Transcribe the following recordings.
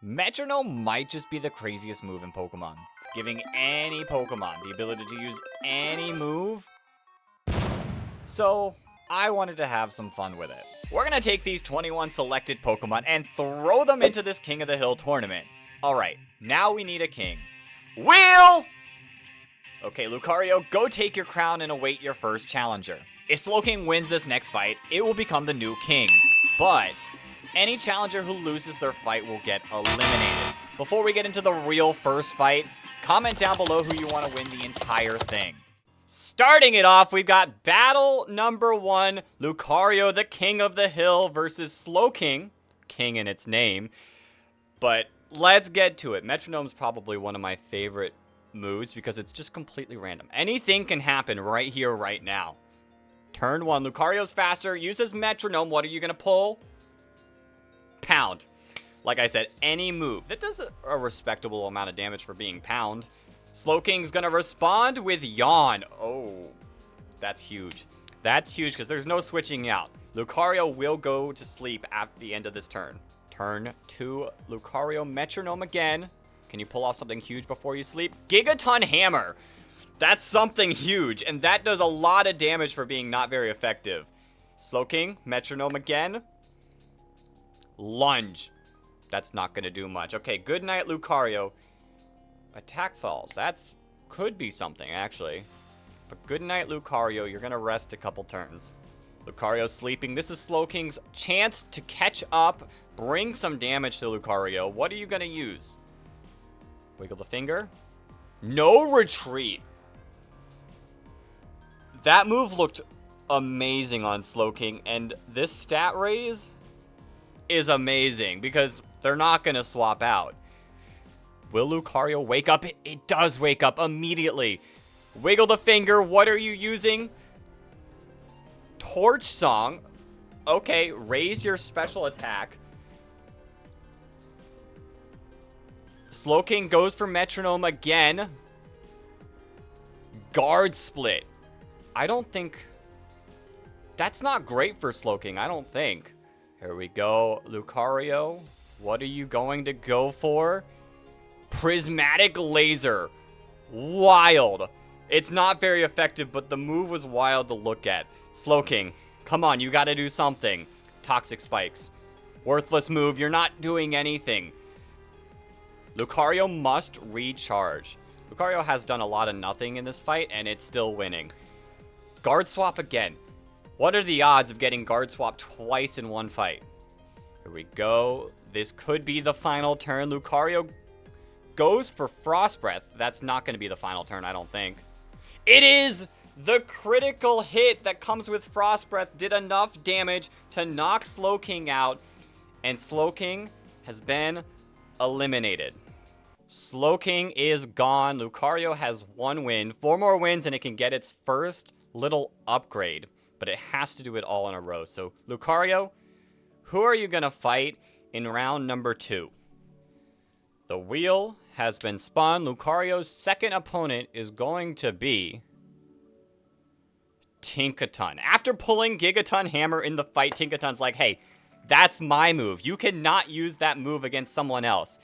Metronome might just be the craziest move in Pokemon, giving any Pokemon the ability to use any move. So, I wanted to have some fun with it. We're gonna take these 21 selected Pokemon and throw them into this King of the Hill tournament. Alright, now we need a king. Will! Okay, Lucario, go take your crown and await your first challenger. If Slowking wins this next fight, it will become the new king. But any challenger who loses their fight will get eliminated. Before we get into the real first fight, comment down below who you want to win the entire thing. Starting it off, we've got battle number 1, Lucario, the King of the Hill, versus Slowking, king in its name. But let's get to it. Metronome's probably one of my favorite moves because it's just completely random. Anything can happen right here, right now. Turn 1, Lucario's faster, uses Metronome. What are you going to pull? Pound. Like I said, any move. That does a respectable amount of damage for being Pound. Slowking's going to respond with Yawn. Oh, that's huge. That's huge because there's no switching out. Lucario will go to sleep at the end of this turn. Turn 2, Lucario Metronome again. Can you pull off something huge before you sleep? Gigaton Hammer. That's something huge, and that does a lot of damage for being not very effective. Slowking, Metronome again. Lunge. That's not going to do much. Okay, good night, Lucario. Attack falls. That's could be something, actually. But good night, Lucario. You're going to rest a couple turns. Lucario's sleeping. This is Slowking's chance to catch up, bring some damage to Lucario. What are you going to use? Wiggle the finger. No retreat. That move looked amazing on Slowking, and this stat raise is amazing because they're not going to swap out. Will Lucario wake up? It does wake up immediately. Wiggle the finger. What are you using? Torch Song. Okay, raise your special attack. Slowking goes for Metronome again. Guard Split. I don't think... That's not great for Slowking, I don't think. Here we go. Lucario, what are you going to go for? Prismatic Laser. Wild. It's not very effective, but the move was wild to look at. Slowking, come on, you gotta do something. Toxic Spikes. Worthless move, you're not doing anything. Lucario must recharge. Lucario has done a lot of nothing in this fight, and it's still winning. Guard Swap again. What are the odds of getting Guard Swap twice in one fight? Here we go. This could be the final turn. Lucario goes for Frost Breath. That's not going to be the final turn, I don't think. It is! The critical hit that comes with Frost Breath did enough damage to knock Slowking out, and Slowking has been eliminated. Slowking is gone. Lucario has 1 win. 4 more wins and it can get its first little upgrade. But it has to do it all in a row. So, Lucario, who are you going to fight in round number 2? The wheel has been spun. Lucario's second opponent is going to be Tinkaton. After pulling Gigaton Hammer in the fight, Tinkaton's like, hey, that's my move. You cannot use that move against someone else.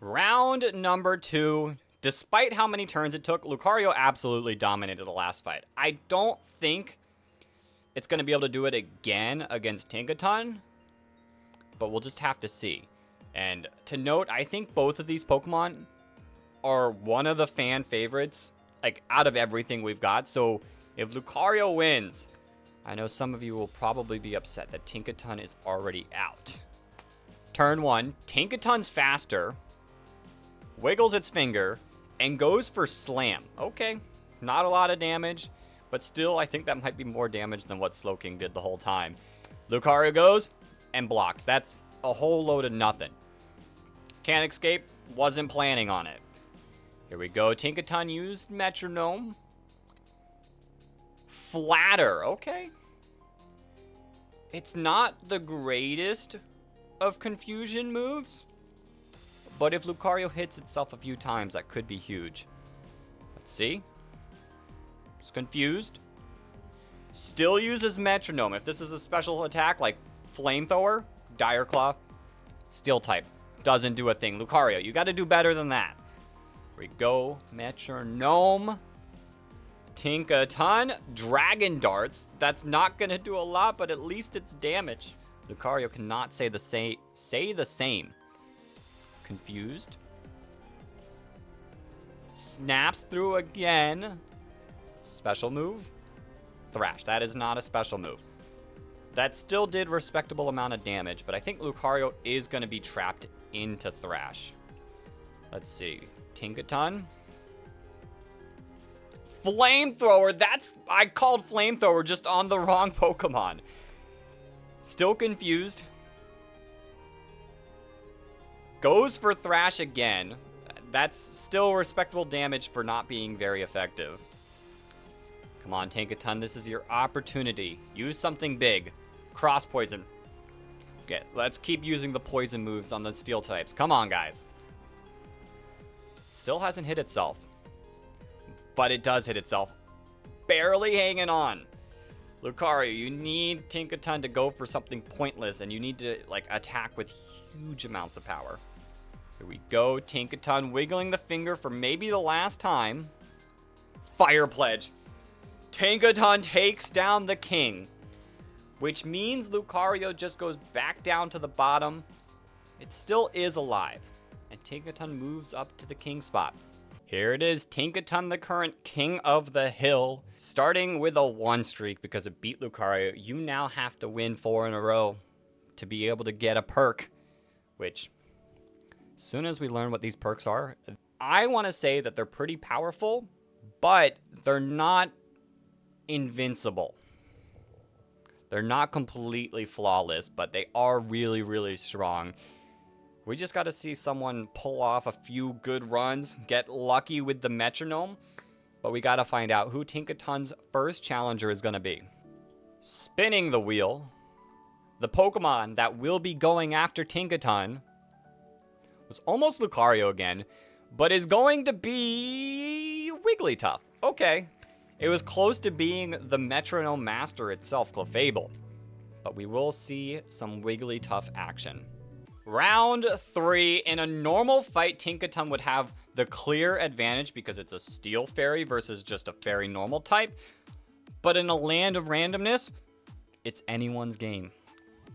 Round number 2, despite how many turns it took, Lucario absolutely dominated the last fight. I don't think it's going to be able to do it again against Tinkaton, but we'll just have to see. And to note, I think both of these Pokemon are one of the fan favorites, like, out of everything we've got. So if Lucario wins, I know some of you will probably be upset that Tinkaton is already out. Turn 1, Tinkaton's faster, wiggles its finger, and goes for Slam. Okay, not a lot of damage, but still, I think that might be more damage than what Slowking did the whole time. Lucario goes and blocks. That's a whole load of nothing. Can't escape, wasn't planning on it. Here we go, Tinkaton used Metronome. Flatter, okay. It's not the greatest of confusion moves, but if Lucario hits itself a few times, that could be huge. Let's see. It's confused. Still uses Metronome. If this is a special attack like Flamethrower, Dire Claw, Steel type. Doesn't do a thing. Lucario, you got to do better than that. Here we go. Metronome. Tinkaton. Dragon Darts. That's not going to do a lot, but at least it's damage. Lucario cannot say the same. Confused. Snaps through again. Special move. Thrash. That is not a special move. That still did respectable amount of damage, but I think Lucario is going to be trapped into Thrash. Let's see. Tinkaton. Flamethrower. I called Flamethrower just on the wrong Pokemon. Still confused. Goes for Thrash again. That's still respectable damage for not being very effective. Come on, Tinkaton. This is your opportunity. Use something big. Cross Poison. Okay, let's keep using the poison moves on the steel types. Come on, guys. Still hasn't hit itself. But it does hit itself. Barely hanging on. Lucario, you need Tinkaton to go for something pointless, and you need to, like, attack with huge amounts of power. Here we go. Tinkaton wiggling the finger for maybe the last time. Fire Pledge. Tinkaton takes down the king, which means Lucario just goes back down to the bottom. It still is alive, and Tinkaton moves up to the king spot. Here it is, Tinkaton, the current king of the hill, starting with a 1 streak because it beat Lucario. You now have to win 4 in a row to be able to get a perk, which, as soon as we learn what these perks are, I want to say that they're pretty powerful, but they're not invincible. They're not completely flawless, but they are really, really strong. We just got to see someone pull off a few good runs, get lucky with the Metronome, but we got to find out who Tinkaton's first challenger is going to be. Spinning the wheel, the Pokemon that will be going after Tinkaton was almost Lucario again, but is going to be Wigglytuff. Okay. It was close to being the Metronome Master itself, Clefable, but we will see some Wigglytuff action. Round 3. In a normal fight, Tinkaton would have the clear advantage because it's a Steel Fairy versus just a Fairy normal type. But in a land of randomness, it's anyone's game.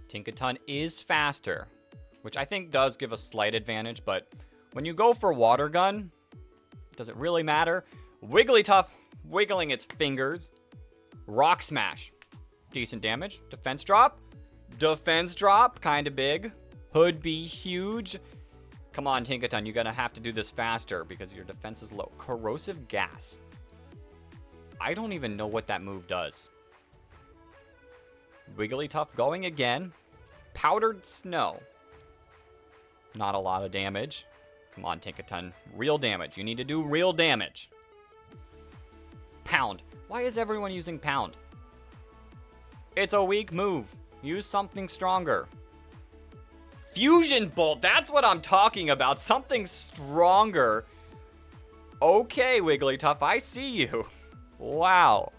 Tinkaton is faster, which I think does give a slight advantage, but when you go for Water Gun, does it really matter? Wigglytuff wiggling its fingers. Rock Smash. Decent damage. Defense Drop. Defense Drop, kind of big. Could be huge. Come on, Tinkaton, you're going to have to do this faster because your defense is low. Corrosive Gas. I don't even know what that move does. Wigglytuff going again. Powdered Snow. Not a lot of damage. Come on, Tinkaton. Real damage. You need to do real damage. Pound. Why is everyone using Pound? It's a weak move. Use something stronger. Fusion Bolt, that's what I'm talking about. Something stronger. Okay, Wigglytuff, I see you. Wow.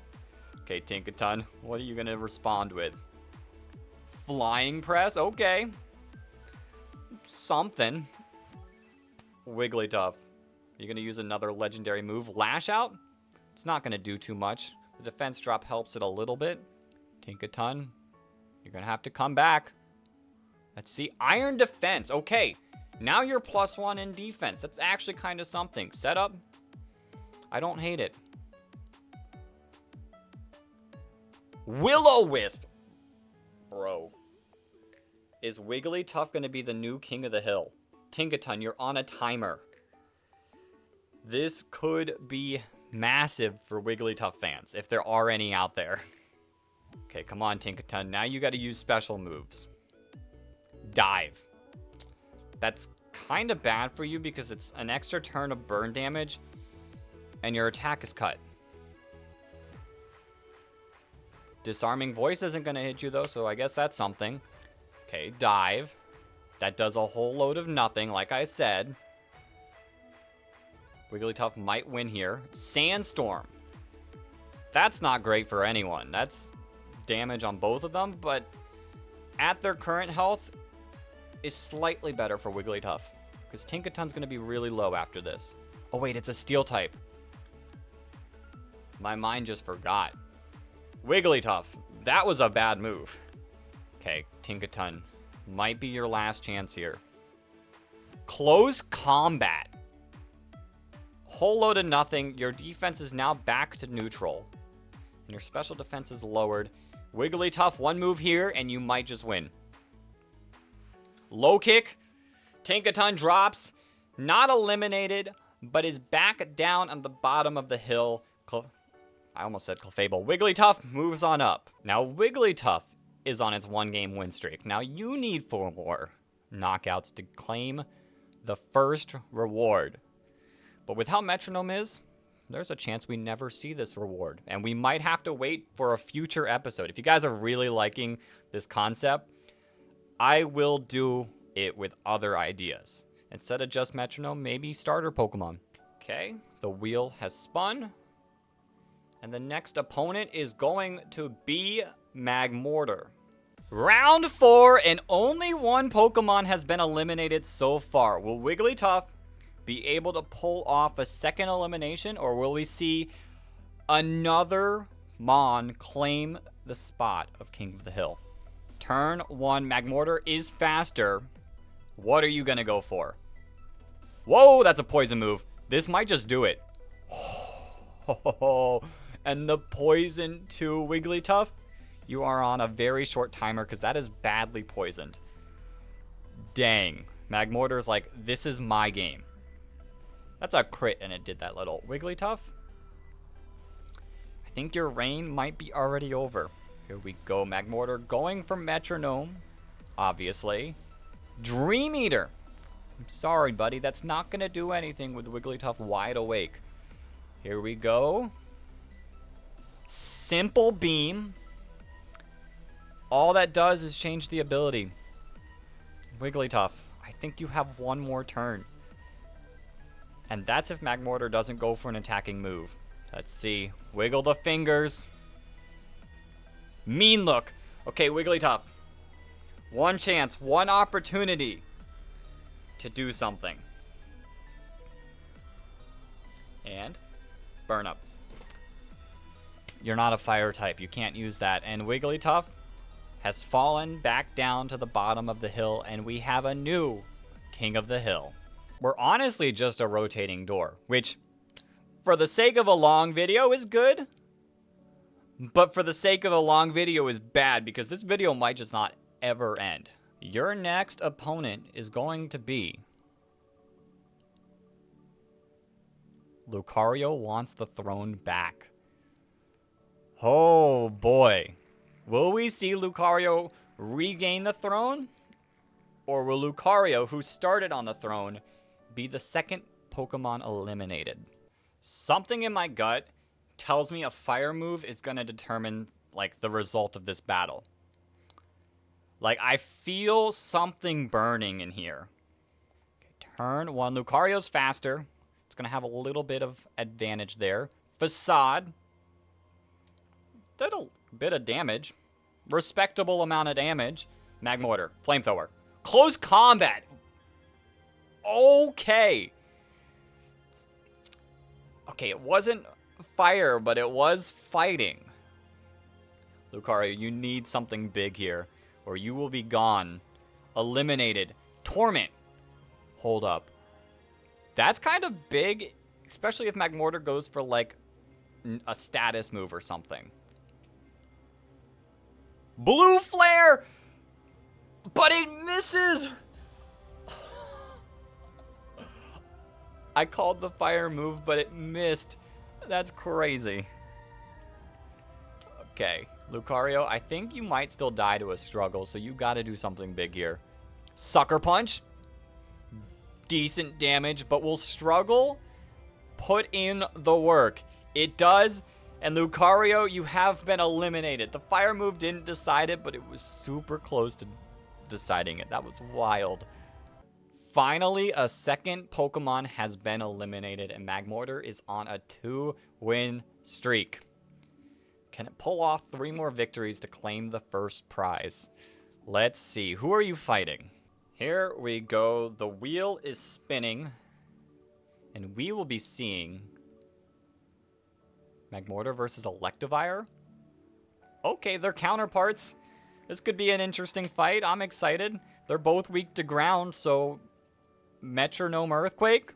Okay, Tinkaton, what are you going to respond with? Flying Press, okay. Something. Wigglytuff, are you going to use another legendary move? Lash Out? It's not going to do too much. The defense drop helps it a little bit. Tinkaton, you're going to have to come back. Let's see. Iron Defense. Okay. Now you're +1 in defense. That's actually kind of something. Setup. I don't hate it. Will-O-Wisp. Bro. Is Wigglytuff going to be the new king of the hill? Tinkaton, you're on a timer. This could be massive for Wigglytuff fans, if there are any out there. Okay, come on, Tinkaton. Now you got to use special moves. Dive. That's kind of bad for you because it's an extra turn of burn damage and your attack is cut. Disarming Voice isn't going to hit you though, so I guess that's something. Okay, Dive. That does a whole load of nothing, like I said. Wigglytuff might win here. Sandstorm. That's not great for anyone. That's damage on both of them, but at their current health, is slightly better for Wigglytuff, because Tinkaton's going to be really low after this. Oh wait, it's a steel type. My mind just forgot. Wigglytuff, that was a bad move. Okay, Tinkaton, might be your last chance here. Close combat. Whole load of nothing. Your defense is now back to neutral. And your special defense is lowered. Wigglytuff, one move here, and you might just win. Low kick. Tinkaton drops. Not eliminated, but is back down on the bottom of the hill. I almost said Clefable. Wigglytuff moves on up. Now, Wigglytuff is on its one-game win streak. Now, you need 4 more knockouts to claim the first reward. But with how Metronome is, there's a chance we never see this reward. And we might have to wait for a future episode. If you guys are really liking this concept, I will do it with other ideas. Instead of just Metronome, maybe starter Pokemon. Okay, the wheel has spun. And the next opponent is going to be Magmortar. Round 4, and only one Pokemon has been eliminated so far. Will Wigglytuff be able to pull off a second elimination, or will we see another Mon claim the spot of King of the Hill? Turn 1, Magmortar is faster. What are you going to go for? Whoa, that's a poison move. This might just do it. And the poison to Wigglytuff? You are on a very short timer because that is badly poisoned. Dang. Magmortar's like, this is my game. That's a crit, and it did that little. Wigglytuff? I think your reign might be already over. Here we go. Magmortar going for Metronome, obviously. Dream Eater. I'm sorry, buddy. That's not going to do anything with Wigglytuff wide awake. Here we go. Simple Beam. All that does is change the ability. Wigglytuff, I think you have one more turn. And that's if Magmortar doesn't go for an attacking move. Let's see. Wiggle the fingers. Mean look. Okay, Wigglytuff. One chance, one opportunity to do something. And burn up. You're not a fire type. You can't use that. And Wigglytuff has fallen back down to the bottom of the hill, and we have a new King of the Hill. We're honestly just a rotating door, which, for the sake of a long video, is good. But for the sake of a long video is bad, because this video might just not ever end. Your next opponent is going to be... Lucario wants the throne back. Oh boy. Will we see Lucario regain the throne? Or will Lucario, who started on the throne, be the second Pokemon eliminated? Something in my gut tells me a fire move is going to determine, like, the result of this battle. Like, I feel something burning in here. Okay, turn 1. Lucario's faster. It's going to have a little bit of advantage there. Facade. Did a bit of damage. Respectable amount of damage. Magmortar. Flamethrower. Close combat. Okay. Okay, it wasn't fire, but it was fighting. Lucario, you need something big here, or you will be gone. Eliminated. Torment. Hold up. That's kind of big, especially if Magmortar goes for, like, a status move or something. Blue Flare! But it misses! I called the fire move, but it missed. That's crazy. Okay, Lucario, I think you might still die to a struggle, so you gotta do something big here. Sucker Punch. Decent damage, but will struggle. Put in the work. It does. And Lucario, you have been eliminated. The fire move didn't decide it, but it was super close to deciding it. That was wild. Finally, a second Pokemon has been eliminated, and Magmortar is on a 2-win streak. Can it pull off 3 more victories to claim the first prize? Let's see. Who are you fighting? Here we go. The wheel is spinning. And we will be seeing Magmortar versus Electivire. Okay, they're counterparts. This could be an interesting fight. I'm excited. They're both weak to ground, so Metronome Earthquake.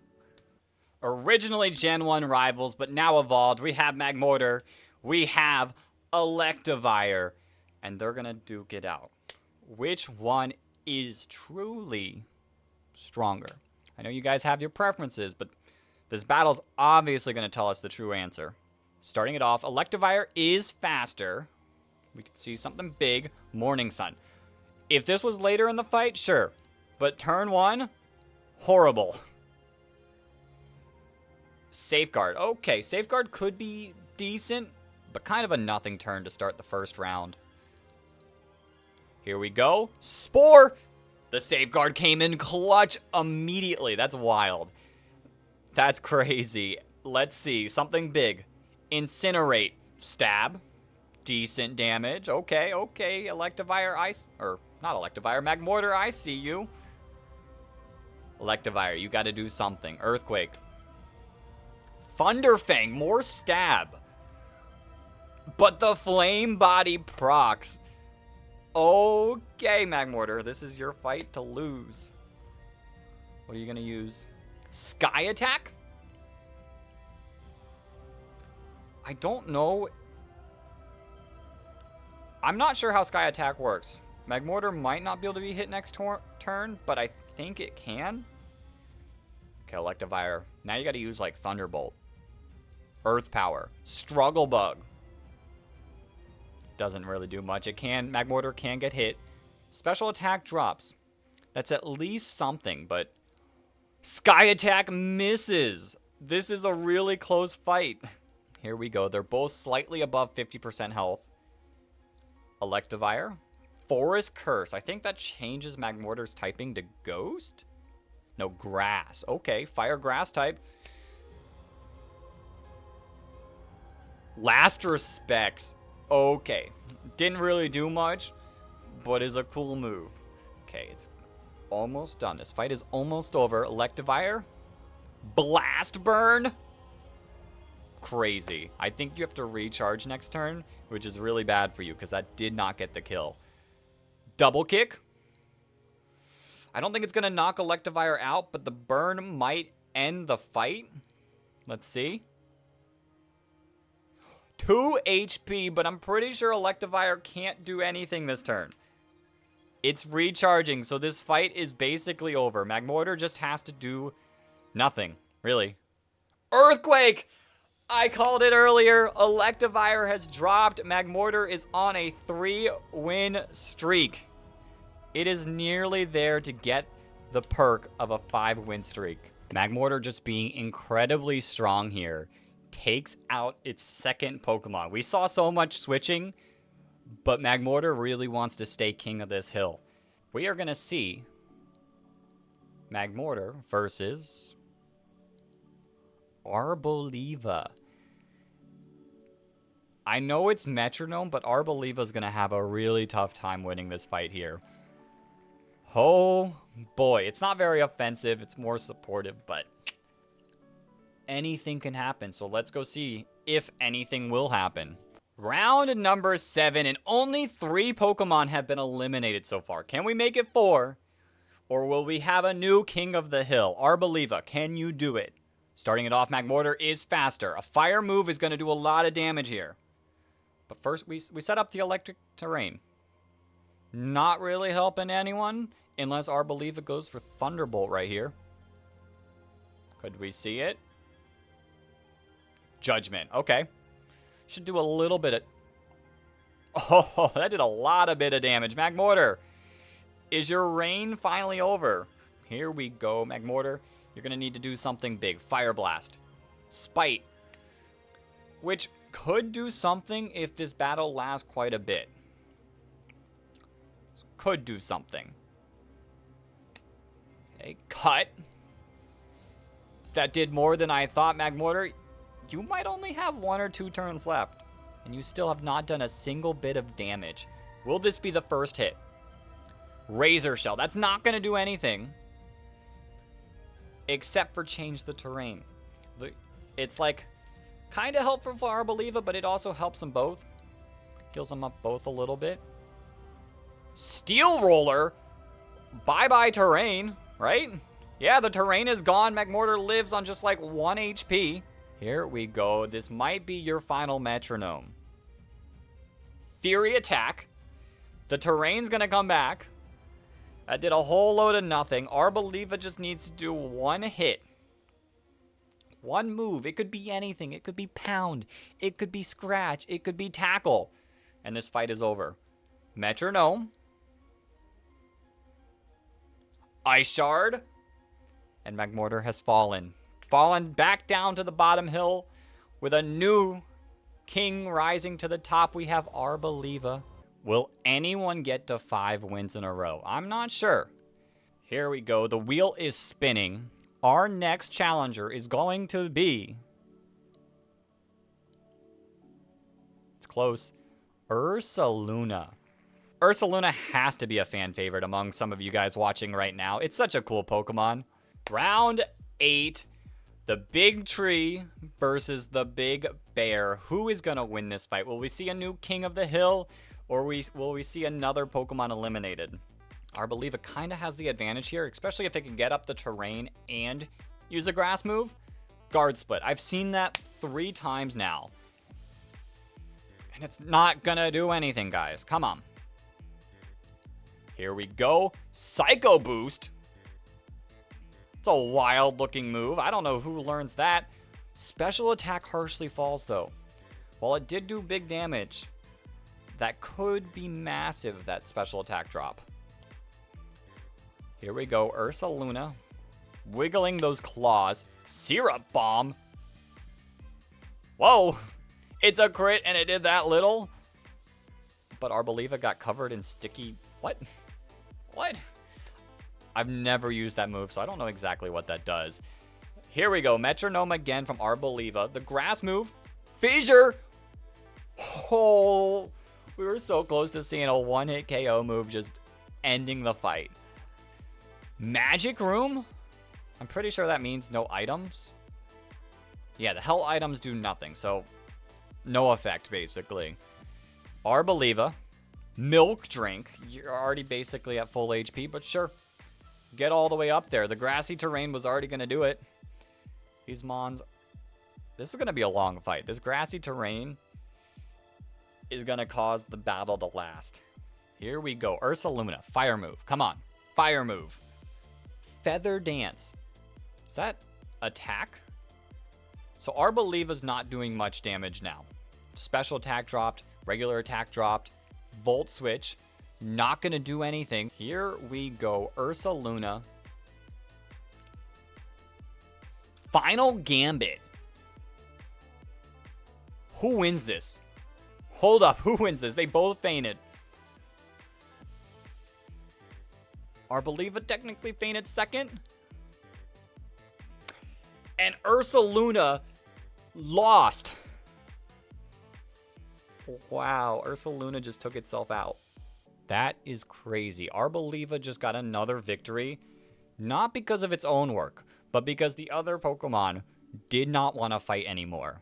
Originally Gen 1 rivals, but now evolved. We have Magmortar. We have Electivire. And they're going to duke it out. Which one is truly stronger? I know you guys have your preferences, but this battle's obviously going to tell us the true answer. Starting it off, Electivire is faster. We can see something big. Morning Sun. If this was later in the fight, sure. But turn 1, horrible. Safeguard. Okay, Safeguard could be decent, but kind of a nothing turn to start the first round. Here we go. Spore! The Safeguard came in clutch immediately. That's wild. That's crazy. Let's see. Something big. Incinerate. Stab. Decent damage. Okay, okay. Electivire, not Electivire. Magmortar, I see you. Electivire, you gotta do something. Earthquake. Thunderfang. More stab. But the Flame Body procs. Okay, Magmortar. This is your fight to lose. What are you gonna use? Sky Attack? I don't know. I'm not sure how Sky Attack works. Magmortar might not be able to be hit next turn, but I think it can. Okay, Electivire. Now you gotta use, like, Thunderbolt. Earth Power. Struggle Bug. Doesn't really do much. Magmortar can get hit. Special Attack drops. That's at least something, but Sky Attack misses. This is a really close fight. Here we go. They're both slightly above 50% health. Electivire. Forest Curse. I think that changes Magmortar's typing to Ghost? No, Grass. Okay, Fire Grass type. Last Respects. Okay. Didn't really do much, but is a cool move. Okay, it's almost done. This fight is almost over. Electivire. Blast Burn. Crazy. I think you have to recharge next turn, which is really bad for you because that did not get the kill. Double Kick. I don't think it's going to knock Electivire out, but the burn might end the fight. Let's see. 2 HP, but I'm pretty sure Electivire can't do anything this turn. It's recharging, so this fight is basically over. Magmortar just has to do nothing, really. Earthquake! I called it earlier. Electivire has dropped. Magmortar is on a 3-win streak. It is nearly there to get the perk of a 5-win streak. Magmortar just being incredibly strong here takes out its second Pokemon. We saw so much switching, but Magmortar really wants to stay king of this hill. We are going to see Magmortar versus Arboliva. I know it's Metronome, but Arboliva's going to have a really tough time winning this fight here. Oh boy, it's not very offensive, it's more supportive, but anything can happen. So let's go see if anything will happen. Round number 7, and only 3 Pokemon have been eliminated so far. Can we make it 4? Or will we have a new king of the hill? Arboliva, can you do it? Starting it off, Magmortar is faster. A fire move is going to do a lot of damage here. But first, we set up the electric terrain. Not really helping anyone, unless Arboliva goes for Thunderbolt right here. Could we see it? Judgment, okay. Should do a little bit of... Oh, that did a lot of bit of damage. Magmortar, is your reign finally over? Here we go, Magmortar. You're going to need to do something big. Fire Blast. Spite. Which could do something if this battle lasts quite a bit. Could do something. Okay, Cut. That did more than I thought, Magmortar. You might only have 1 or 2 turns left, and you still have not done a single bit of damage. Will this be the first hit? Razor Shell. That's not going to do anything. Except for change the terrain. It's like kind of helpful for Arboliva, but it also helps them both. Heals them up both a little bit. Steel Roller? Bye-bye terrain, right? Yeah, the terrain is gone. McMortar lives on just like 1 HP. Here we go. This might be your final Metronome. Fury Attack. The terrain's going to come back. That did a whole load of nothing. Arboliva just needs to do 1 hit. 1 move. It could be anything. It could be Pound. It could be Scratch. It could be Tackle. And this fight is over. Metronome. Ice Shard. And McMortar has fallen. Fallen back down to the bottom hill with a new king rising to the top. We have Arboliva. Will anyone get to 5 wins in a row? I'm not sure. Here we go. The wheel is spinning. Our next challenger is going to be... It's close. Ursaluna. Ursaluna has to be a fan favorite among some of you guys watching right now. It's such a cool Pokemon. Round 8. The big tree versus the big bear. Who is going to win this fight? Will we see a new king of the hill? Or will we see another Pokemon eliminated? Arboliva kind of has the advantage here, especially if it can get up the terrain and use a grass move. Guard Split. I've seen that 3 times now. And it's not going to do anything, guys. Come on. Here we go. Psycho Boost. It's a wild-looking move. I don't know who learns that. Special Attack harshly falls, though. While it did do big damage, that could be massive, that special attack drop. Here we go, Ursaluna. Wiggling those claws. Syrup Bomb. Whoa! It's a crit and it did that little. But Arboliva got covered in sticky... What? What? I've never used that move, so I don't know exactly what that does. Here we go, Metronome again from Arboliva. The grass move. Fissure! Oh... We were so close to seeing a 1-hit KO move just ending the fight. Magic Room? I'm pretty sure that means no items. Yeah, the hell items do nothing, so no effect, basically. Arboliva. Milk Drink. You're already basically at full HP, but sure. Get all the way up there. The grassy terrain was already going to do it. These Mons... This is going to be a long fight. This grassy terrain is going to cause the battle to last. Here we go. Ursaluna. Fire move. Come on. Fire move. Feather Dance. Is that attack? So Arboliva's not doing much damage now. Special attack dropped. Regular attack dropped. Volt Switch. Not going to do anything. Here we go. Ursaluna. Final Gambit. Who wins this? Hold up, who wins this? They both fainted. Arboliva technically fainted second. And Ursaluna lost. Wow, Ursaluna just took itself out. That is crazy. Arboliva just got another victory. Not because of its own work, but because the other Pokemon did not want to fight anymore.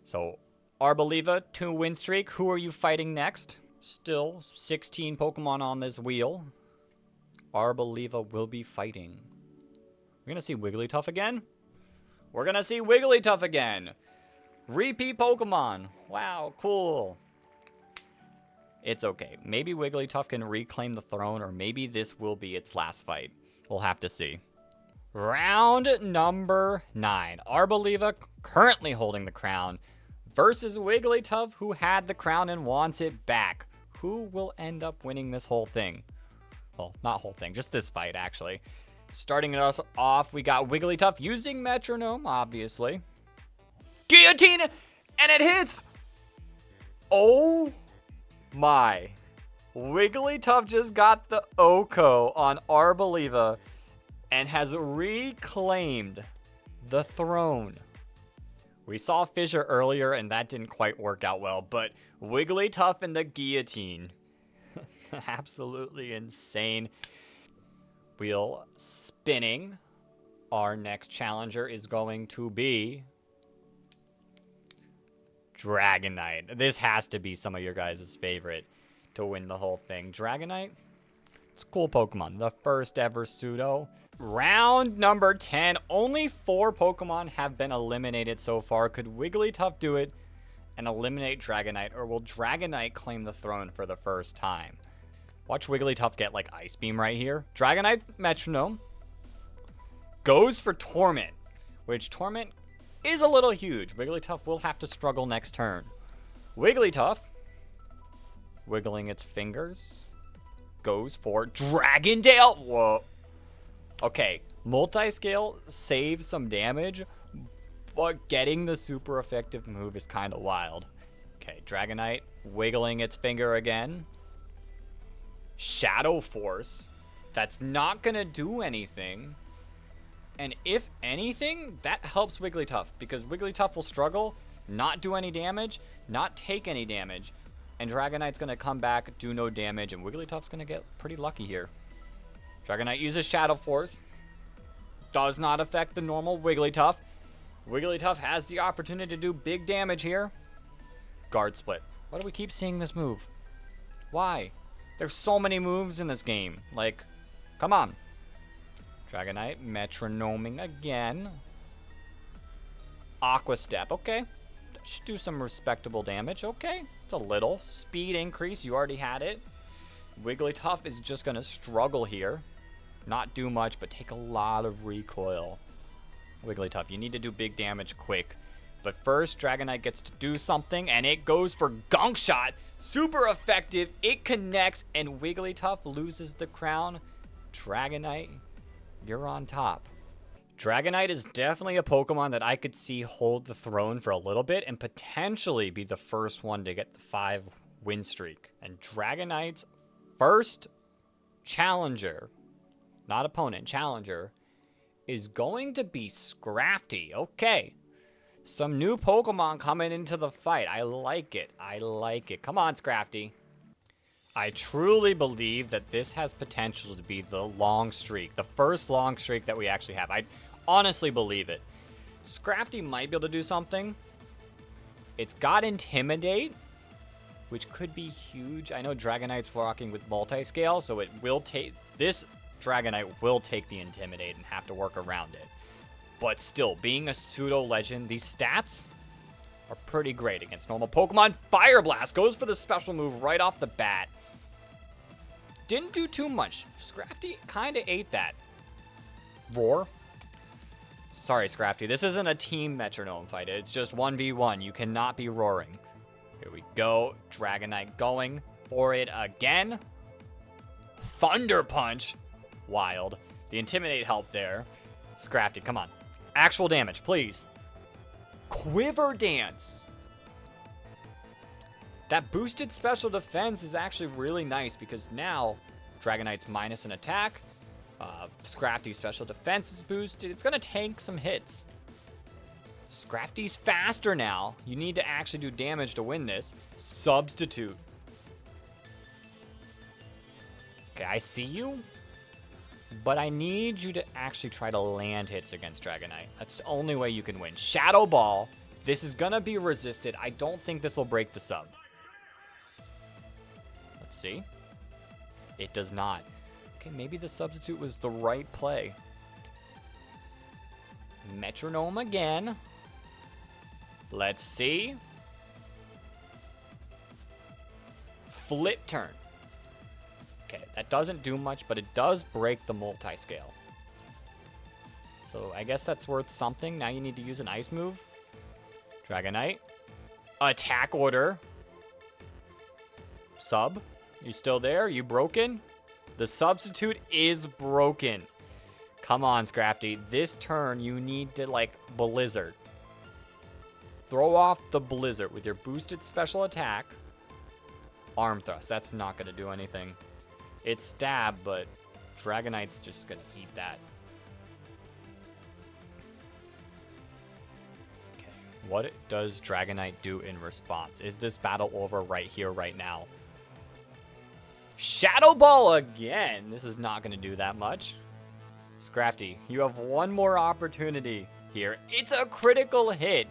So... Arboliva, 2-win streak. Who are you fighting next? Still 16 Pokemon on this wheel. Arboliva will be fighting. We're going to see Wigglytuff again? We're going to see Wigglytuff again. Repeat Pokemon. Wow, cool. It's okay. Maybe Wigglytuff can reclaim the throne, or maybe this will be its last fight. We'll have to see. Round number 9. Arboliva currently holding the crown versus Wigglytuff, who had the crown and wants it back. Who will end up winning this whole thing? Well, not whole thing, just this fight, actually. Starting us off, we got Wigglytuff using Metronome, obviously. Guillotine! And it hits! Oh my. Wigglytuff just got the OHKO on Arboliva and has reclaimed the throne. We saw Fissure earlier, and that didn't quite work out well, but Wigglytuff and the Guillotine. Absolutely insane. Wheel spinning. Our next challenger is going to be Dragonite. This has to be some of your guys' favorite to win the whole thing. Dragonite, it's a cool Pokemon. The first ever pseudo. Round number 10. Only 4 Pokemon have been eliminated so far. Could Wigglytuff do it and eliminate Dragonite, or will Dragonite claim the throne for the first time? Watch Wigglytuff get like Ice Beam right here. Dragonite Metronome goes for Torment, which Torment is a little huge. Wigglytuff will have to struggle next turn. Wigglytuff, wiggling its fingers, goes for Dragondale. Whoa. Okay, Multiscale saves some damage, but getting the super effective move is kind of wild. Okay, Dragonite wiggling its finger again. Shadow Force. That's not going to do anything. And if anything, that helps Wigglytuff, because Wigglytuff will struggle, not do any damage, not take any damage, and Dragonite's going to come back, do no damage, and Wigglytuff's going to get pretty lucky here. Dragonite uses Shadow Force. Does not affect the normal Wigglytuff. Wigglytuff has the opportunity to do big damage here. Guard Split. Why do we keep seeing this move? Why? There's so many moves in this game. Like, come on. Dragonite metronoming again. Aqua Step. Okay. That should do some respectable damage. Okay. It's a little. Speed increase. You already had it. Wigglytuff is just going to struggle here. Not do much, but take a lot of recoil. Wigglytuff, you need to do big damage quick. But first, Dragonite gets to do something, and it goes for Gunk Shot. Super effective. It connects, and Wigglytuff loses the crown. Dragonite, you're on top. Dragonite is definitely a Pokemon that I could see hold the throne for a little bit and potentially be the first one to get the 5 win streak. And Dragonite's first challenger, not opponent, challenger, is going to be Scrafty. Okay. Some new Pokemon coming into the fight. I like it. I like it. Come on, Scrafty. I truly believe that this has potential to be the long streak. The first long streak that we actually have. I honestly believe it. Scrafty might be able to do something. It's got Intimidate, which could be huge. I know Dragonite's rocking with Multiscale, so it will take... This Dragonite will take the Intimidate and have to work around it. But still, being a pseudo-legend, these stats are pretty great against normal Pokemon. Fire Blast goes for the special move right off the bat. Didn't do too much. Scrafty kind of ate that. Roar. Sorry, Scrafty. This isn't a team metronome fight. It's just 1v1. You cannot be roaring. Here we go. Dragonite going for it again. Thunder Punch. Wild. The Intimidate helped there. Scrafty, come on. Actual damage, please. Quiver Dance. That boosted special defense is actually really nice because now Dragonite's minus an attack. Scrafty's special defense is boosted. It's going to tank some hits. Scrafty's faster now. You need to actually do damage to win this. Substitute. Okay, I see you. But I need you to actually try to land hits against Dragonite. That's the only way you can win. Shadow Ball. This is going to be resisted. I don't think this will break the sub. Let's see. It does not. Okay, maybe the substitute was the right play. Metronome again. Let's see. Flip Turn. Okay, that doesn't do much, but it does break the Multiscale. So I guess that's worth something. Now you need to use an ice move. Dragonite. Attack order. Sub. You still there? You broken? The substitute is broken. Come on, Scrafty. This turn, you need to, like, Blizzard. Throw off the Blizzard with your boosted special attack. Arm Thrust. That's not going to do anything. It's Stab, but Dragonite's just going to eat that. Okay. What does Dragonite do in response? Is this battle over right here, right now? Shadow Ball again. This is not going to do that much. Scrafty, you have one more opportunity here. It's a critical hit.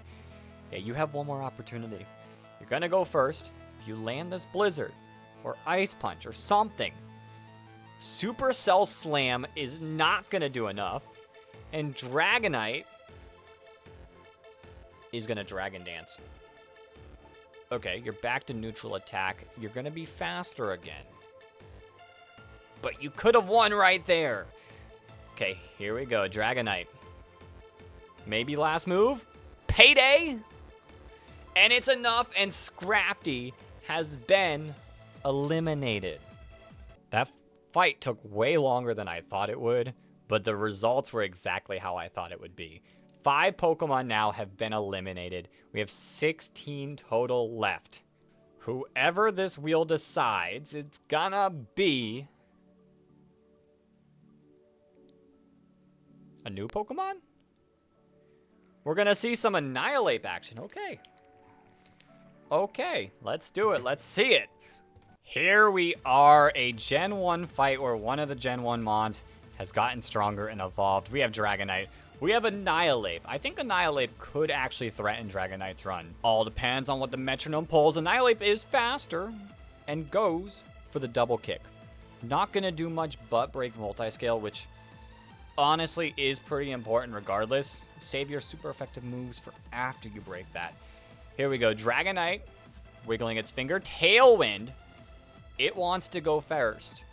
Yeah, you have one more opportunity. You're going to go first. If you land this Blizzard or Ice Punch or something, Supercell Slam is not going to do enough. And Dragonite is going to Dragon Dance. Okay, you're back to neutral attack. You're going to be faster again. But you could have won right there. Okay, here we go. Dragonite. Maybe last move. Payday. And it's enough, and Scrafty has been eliminated. That fight took way longer than I thought it would, but the results were exactly how I thought it would be. 5 Pokemon now have been eliminated. We have 16 total left. Whoever this wheel decides, it's gonna be a new Pokemon? We're gonna see some Annihilate action. Okay. Okay, let's do it. Let's see it. Here we are, a Gen 1 fight where one of the Gen 1 mons has gotten stronger and evolved. We have Dragonite. We have Annihilate. I think Annihilate could actually threaten Dragonite's run. All depends on what the Metronome pulls. Annihilate is faster and goes for the double kick. Not gonna do much but break multiscale, which honestly is pretty important regardless. Save your super effective moves for after you break that. Here we go. Dragonite, wiggling its finger. Tailwind. It wants to go first.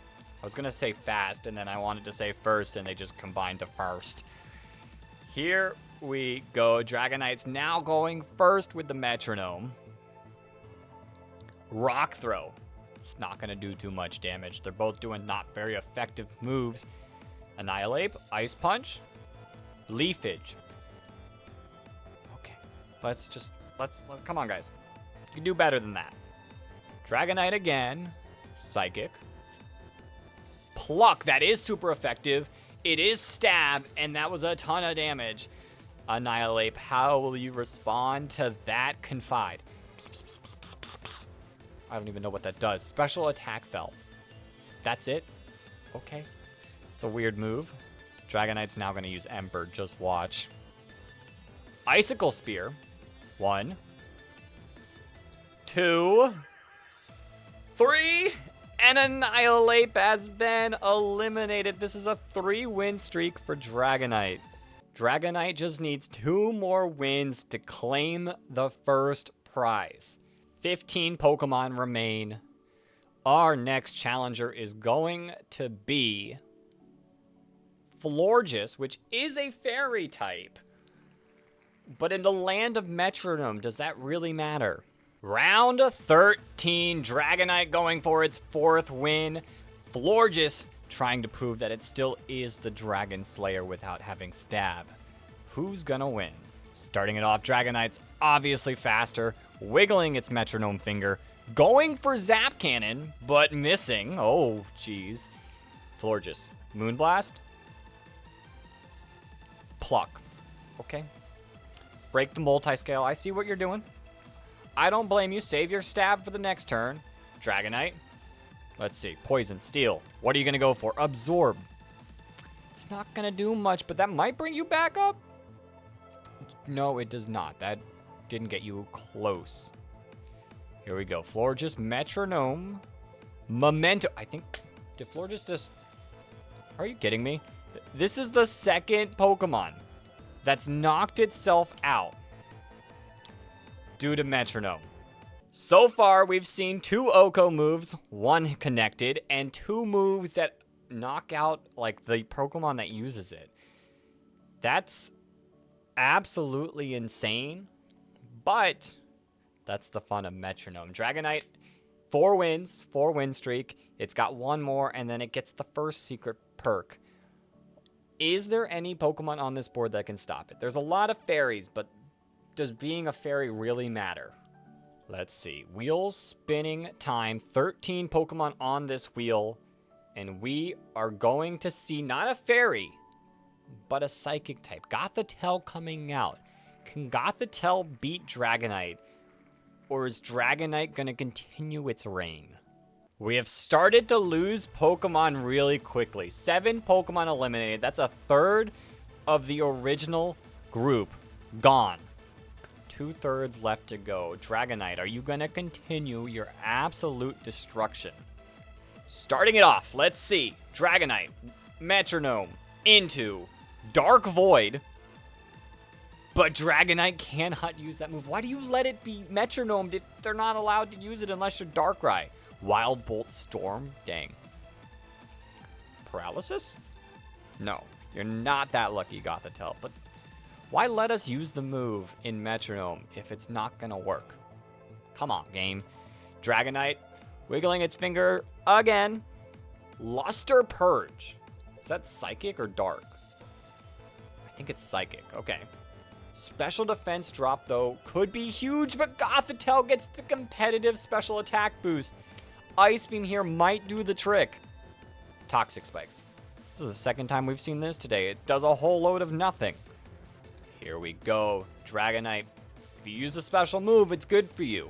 I was going to say fast, and then I wanted to say first, and they just combined to first. Here we go. Dragonite's now going first with the Metronome. Rock Throw. It's not going to do too much damage. They're both doing not very effective moves. Annihilate, Ice Punch, Leafage. Okay, let's come on, guys. You can do better than that. Dragonite again, Psychic. Pluck, that is super effective. It is Stab, and that was a ton of damage. Annihilate, how will you respond to that? Confide. Psst, psst, psst, psst, psst, psst. I don't even know what that does. Special attack fell. That's it? Okay. It's a weird move. Dragonite's now going to use Ember. Just watch. Icicle Spear. 1, 2, 3, and Annihilate has been eliminated. This is a 3-win streak for Dragonite. Dragonite just needs 2 more wins to claim the first prize. 15 Pokemon remain. Our next challenger is going to be Florges, which is a fairy type. But in the land of Metronome, does that really matter? Round 13, Dragonite going for its 4th win. Florges trying to prove that it still is the Dragon Slayer without having Stab. Who's gonna win? Starting it off, Dragonite's obviously faster, wiggling its Metronome finger, going for Zap Cannon, but missing. Oh, jeez. Florges, Moonblast. Pluck. Okay. Break the multiscale. I see what you're doing. I don't blame you. Save your Stab for the next turn. Dragonite. Let's see. Poison. Steel. What are you going to go for? Absorb. It's not going to do much, but that might bring you back up. No, it does not. That didn't get you close. Here we go. Florges, Metronome, Memento. I think... Did Florges just... Are you kidding me? This is the second Pokemon that's knocked itself out due to Metronome. So far, we've seen 2 Oko moves, 1 connected, and 2 moves that knock out, like, the Pokemon that uses it. That's absolutely insane, but that's the fun of Metronome. Dragonite, 4 wins, 4-win streak. It's got 1 more, and then it gets the first secret perk. Is there any Pokemon on this board that can stop it? There's a lot of fairies, but does being a fairy really matter? Let's see. Wheel spinning time. 13 Pokemon on this wheel. And we are going to see not a fairy, but a psychic type. Gothitelle coming out. Can Gothitelle beat Dragonite? Or is Dragonite going to continue its reign? We have started to lose Pokemon really quickly. 7 Pokemon eliminated. That's a third of the original group gone. 2/3 left to go. Dragonite, are you going to continue your absolute destruction? Starting it off, let's see. Dragonite, Metronome, into Dark Void. But Dragonite cannot use that move. Why do you let it be Metronomed if they're not allowed to use it unless you're Darkrai? Wild Bolt Storm? Dang. Paralysis? No. You're not that lucky, Gothitelle. But why let us use the move in Metronome if it's not going to work? Come on, game. Dragonite, wiggling its finger again. Luster Purge. Is that Psychic or Dark? I think it's Psychic. Okay. Special defense drop, though, could be huge, but Gothitelle gets the competitive special attack boost. Ice Beam here might do the trick. Toxic Spikes. This is the second time we've seen this today. It does a whole load of nothing. Here we go. Dragonite. If you use a special move, it's good for you.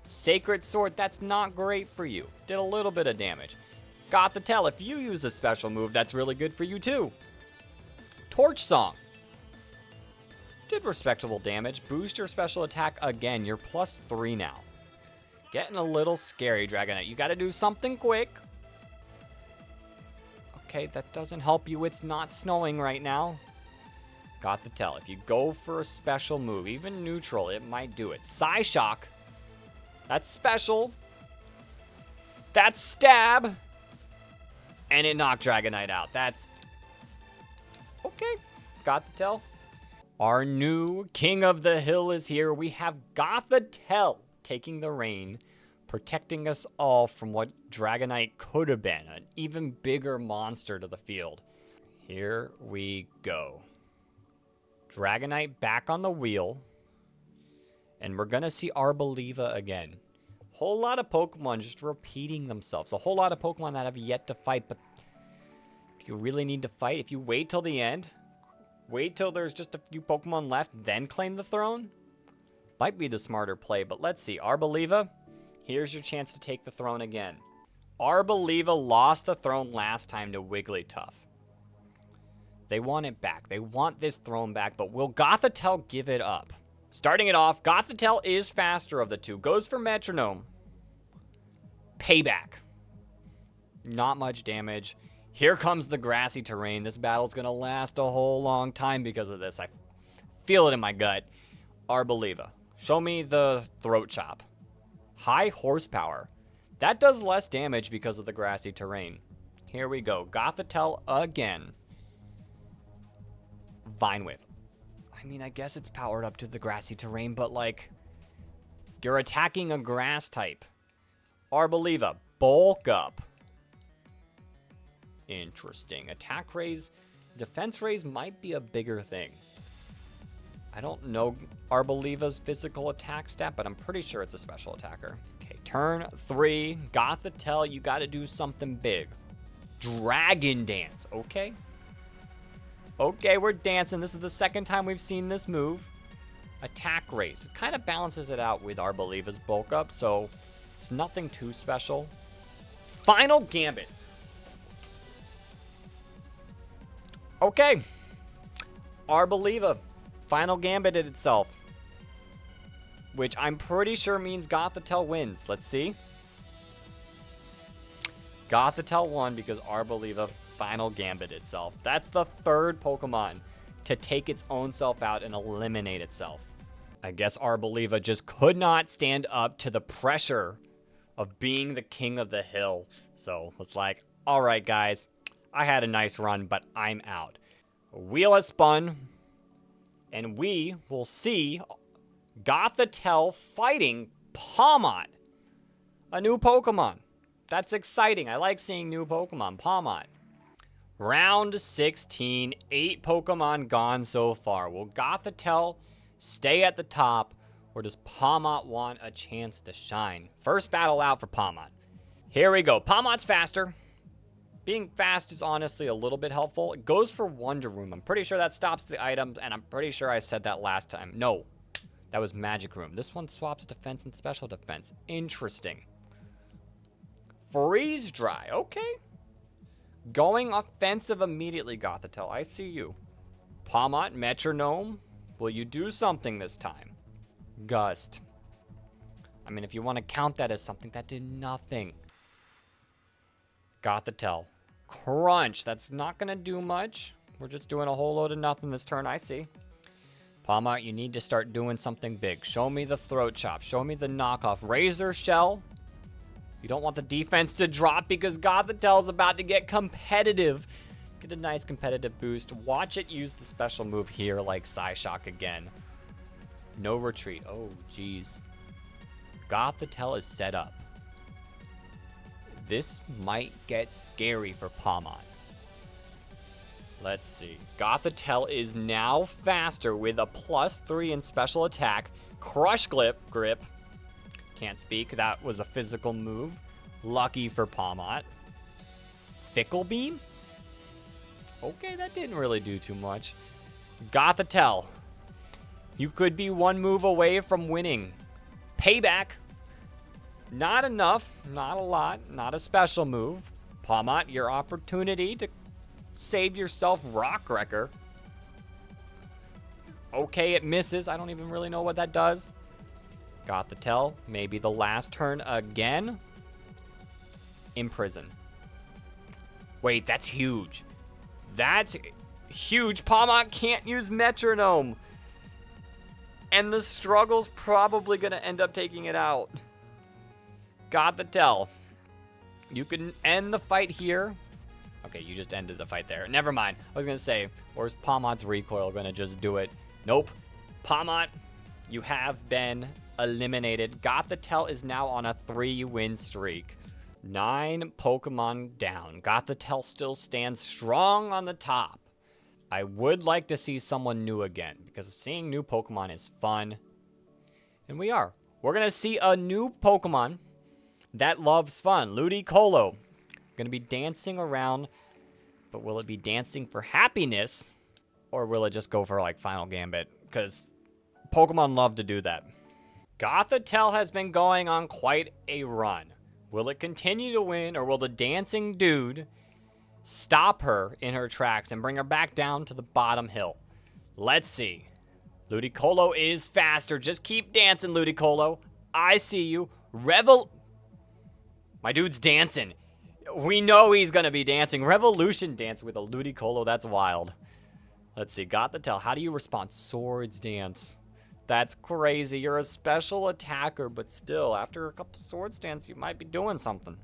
Sacred Sword, that's not great for you. Did a little bit of damage. Gothitelle, if you use a special move, that's really good for you too. Torch Song. Did respectable damage. Boost your special attack again. You're +3 now. Getting a little scary, Dragonite. You got to do something quick. Okay, that doesn't help you. It's not snowing right now. Gothitelle, if you go for a special move, even neutral, it might do it. Psyshock. That's special. That's stab. And it knocked Dragonite out. That's okay. Gothitelle. Our new King of the Hill is here. We have Gothitelle taking the reign, protecting us all from what Dragonite could have been, an even bigger monster to the field. Here we go. Dragonite back on the wheel, and we're going to see Arboliva again. Whole lot of Pokemon just repeating themselves. A whole lot of Pokemon that have yet to fight, but do you really need to fight? If you wait till the end, wait till there's just a few Pokemon left, then claim the throne? Might be the smarter play, but let's see. Arboliva, here's your chance to take the throne again. Arboliva lost the throne last time to Wigglytuff. They want it back. They want this throne back, but will Gothitelle give it up? Starting it off, Gothitelle is faster of the two. Goes for Metronome. Payback. Not much damage. Here comes the grassy terrain. This battle's going to last a whole long time because of this. I feel it in my gut. Arboliva. Show me the throat chop. High horsepower. That does less damage because of the grassy terrain. Here we go. Gothitelle again. Vine Whip. I mean, I guess it's powered up to the grassy terrain, but like, you're attacking a grass type. Arboliva. Bulk up. Interesting. Attack raise, defense raise might be a bigger thing. I don't know Arboliva's physical attack stat, but I'm pretty sure it's a special attacker. Okay, turn 3. Gothitelle, you got to do something big. Dragon Dance. Okay. Okay, we're dancing. This is the second time we've seen this move. Attack raise. It kind of balances it out with Arboliva's bulk up, so it's nothing too special. Final Gambit. Okay. Arboliva. Final Gambited itself. Which I'm pretty sure means Gothitelle wins. Let's see. Gothitelle won because Arboliva Final Gambit itself. That's the third Pokemon to take its own self out and eliminate itself. I guess Arboliva just could not stand up to the pressure of being the king of the hill. So it's like, all right, guys, I had a nice run, but I'm out. Wheel has spun, and we will see Gothitelle fighting Pawmot, a new Pokemon. That's exciting. I like seeing new Pokemon. Pawmot. Round 16, 8 Pokemon gone so far. Will Gothitelle stay at the top, or does Pawmot want a chance to shine? First battle out for Pawmot. Here we go. Pawmot's faster. Being fast is honestly a little bit helpful. It goes for Wonder Room. I'm pretty sure that stops the items, and I'm pretty sure I said that last time. No, that was Magic Room. This one swaps defense and special defense. Interesting. Freeze Dry. Okay. Going offensive immediately, Gothitelle. I see you. Palmont, Metronome. Will you do something this time? Gust. I mean, if you want to count that as something, that did nothing. Gothitelle. Crunch. That's not going to do much. We're just doing a whole load of nothing this turn, I see. Palmont, you need to start doing something big. Show me the throat chop. Show me the knockoff. Razor Shell. You don't want the defense to drop because Gothitelle's about to get competitive. Get a nice competitive boost. Watch it use the special move here like Psyshock again. No retreat. Oh, jeez. Gothitelle is set up. This might get scary for Palmont. Let's see. Gothitelle is now faster with a +3 in special attack. Crush Grip. Can't speak. That was a physical move. Lucky for Palmont. Fickle Beam? Okay, that didn't really do too much. Gothitelle. You could be one move away from winning. Payback. Not enough. Not a lot. Not a special move. Palmont, your opportunity to save yourself Rock Wrecker. Okay, it misses. I don't even really know what that does. Gothitelle, maybe the last turn again. Imprison. Wait, that's huge. That's huge. Palmont can't use Metronome. And the struggle's probably going to end up taking it out. Gothitelle, you can end the fight here. Okay, you just ended the fight there. Never mind. I was going to say, where's Palmont's recoil going to just do it? Nope. Palmont, you have been eliminated. Gothitelle is now on a 3-win streak. 9 Pokemon down. Gothitelle still stands strong on the top. I would like to see someone new again, because seeing new Pokemon is fun. And we are. We're going to see a new Pokemon that loves fun. Ludicolo. Going to be dancing around, but will it be dancing for happiness, or will it just go for like Final Gambit? Because Pokemon love to do that. Gothitelle has been going on quite a run. Will it continue to win, or will the dancing dude stop her in her tracks and bring her back down to the bottom hill? Let's see. Ludicolo is faster. Just keep dancing, Ludicolo. I see you. My dude's dancing. We know he's going to be dancing. Revolution Dance with a Ludicolo. That's wild. Let's see. Gothitelle, how do you respond? Swords Dance. That's crazy. You're a special attacker, but still, after a couple Swords Dance, you might be doing something.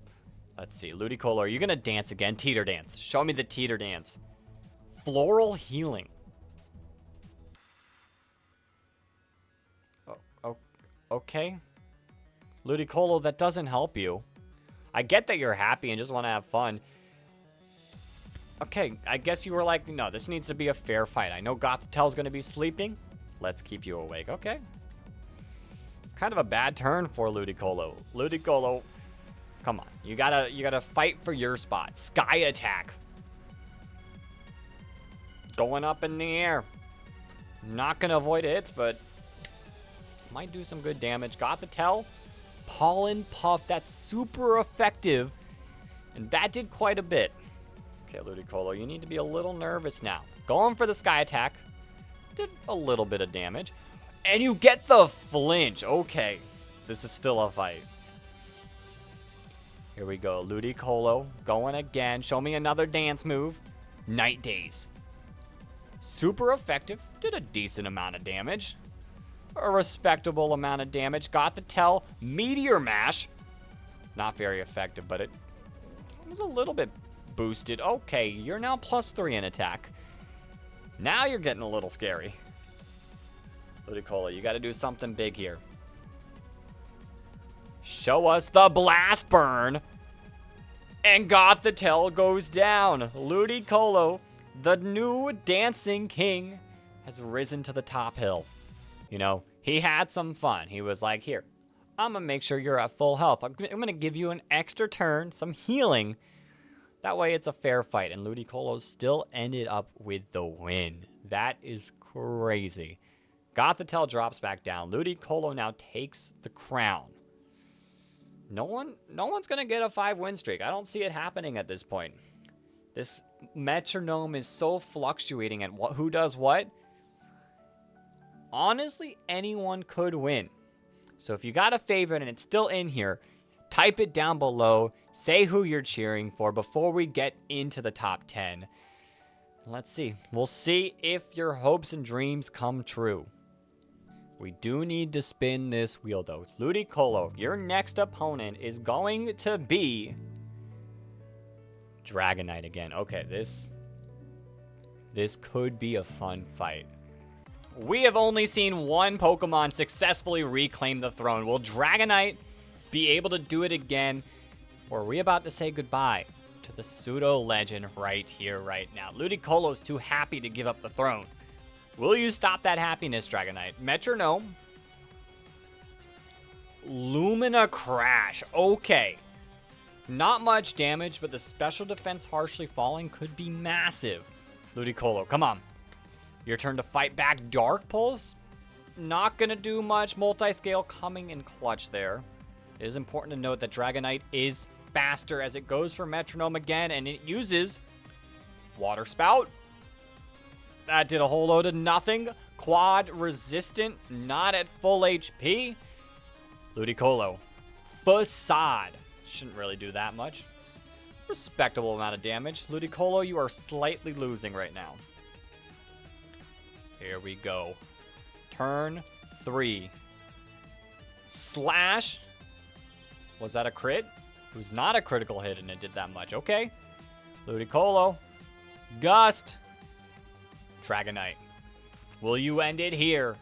Let's see. Ludicolo, are you going to dance again? Teeter Dance. Show me the Teeter Dance. Floral Healing. Oh, okay. Ludicolo, that doesn't help you. I get that you're happy and just want to have fun. Okay, I guess you were like, no, this needs to be a fair fight. I know Gothitelle's going to be sleeping. Let's keep you awake. Okay. It's kind of a bad turn for Ludicolo. Ludicolo, come on. You gotta fight for your spot. Sky Attack. Going up in the air. Not going to avoid hits, but might do some good damage. Gothitelle. Pollen Puff, that's super effective, and that did quite a bit. Okay, Ludicolo, you need to be a little nervous now. Going for the Sky Attack. Did a little bit of damage. And you get the flinch. Okay, this is still a fight. Here we go, Ludicolo going again. Show me another dance move. Night Days. Super effective. Did a decent amount of damage. A respectable amount of damage. Gothitelle, Meteor Mash. Not very effective, but it was a little bit boosted. Okay, you're now +3 in attack. Now you're getting a little scary. Ludicolo, you got to do something big here. Show us the Blast Burn. And Gothitelle goes down. Ludicolo, the new Dancing King, has risen to the top hill. You know, he had some fun. He was like, here, I'm going to make sure you're at full health. I'm going to give you an extra turn, some healing. That way it's a fair fight. And Ludicolo still ended up with the win. That is crazy. Gothitelle drops back down. Ludicolo now takes the crown. No one's gonna get a 5-win streak. I don't see it happening at this point. This Metronome is so fluctuating at who does what. Honestly, anyone could win. So if you got a favorite and it's still in here, type it down below. Say who you're cheering for before we get into the top 10. Let's see. We'll see if your hopes and dreams come true. We do need to spin this wheel, though. Ludicolo, your next opponent is going to be Dragonite again. Okay, this could be a fun fight. We have only seen one Pokemon successfully reclaim the throne. Will Dragonite be able to do it again? Or are we about to say goodbye to the pseudo-legend right here, right now? Ludicolo's too happy to give up the throne. Will you stop that happiness, Dragonite? Metronome. Lumina Crash. Okay. Not much damage, but the special defense harshly falling could be massive. Ludicolo, come on. Your turn to fight back. Dark Pulse. Not going to do much. Multi-scale coming in clutch there. It is important to note that Dragonite is faster as it goes for Metronome again, and it uses Water Spout. That did a whole load of nothing. Quad resistant, not at full HP. Ludicolo. Facade. Shouldn't really do that much. Respectable amount of damage. Ludicolo, you are slightly losing right now. Here we go. Turn 3. Slash. Was that a crit? It was not a critical hit and it did that much. Okay. Ludicolo. Gust. Dragonite. Will you end it here?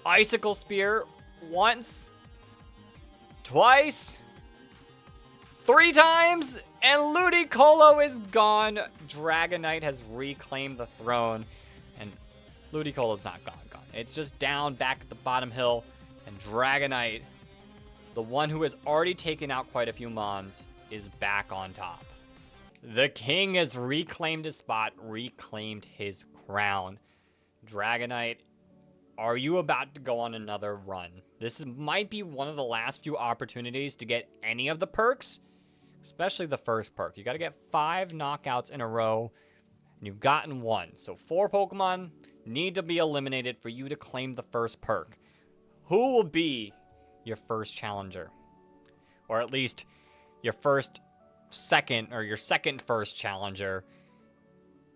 Icicle Spear. Once. Twice. 3 times. And Ludicolo is gone. Dragonite has reclaimed the throne. And Ludicolo's not gone. It's just down back at the bottom hill. And Dragonite, the one who has already taken out quite a few mons, is back on top. The king has reclaimed his spot, reclaimed his crown. Dragonite, are you about to go on another run? This might be one of the last few opportunities to get any of the perks, especially the first perk. You got to get 5 knockouts in a row, and you've gotten 1. So 4 Pokemon need to be eliminated for you to claim the first perk. Who will be your first challenger? Or at least your second first challenger.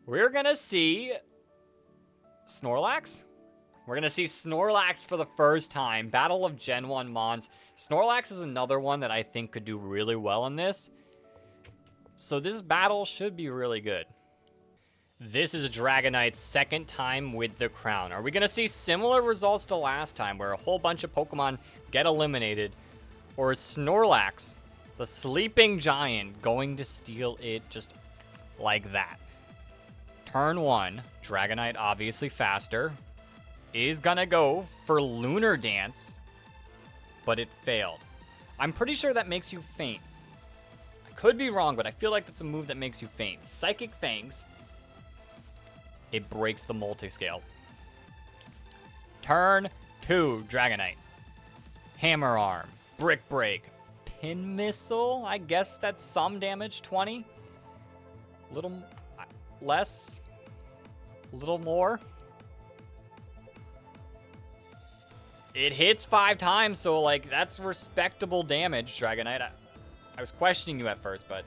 We're gonna see Snorlax. We're gonna see Snorlax for the first time. Battle of Gen 1 Mons. Snorlax is another one that I think could do really well in this. So this battle should be really good. This is Dragonite's second time with the crown. Are we gonna see similar results to last time where a whole bunch of Pokemon get eliminated? Or is Snorlax, the sleeping giant, going to steal it just like that? Turn 1, Dragonite obviously faster, is gonna go for Lunar Dance, but it failed. I'm pretty sure that makes you faint. I could be wrong, but I feel like that's a move that makes you faint. Psychic Fangs, it breaks the multi-scale. Turn 2, Dragonite. Hammer Arm, Brick Break, Pin Missile, I guess that's some damage, 20. Little less, a little more. It hits 5 times, so like that's respectable damage, Dragonite. I was questioning you at first, but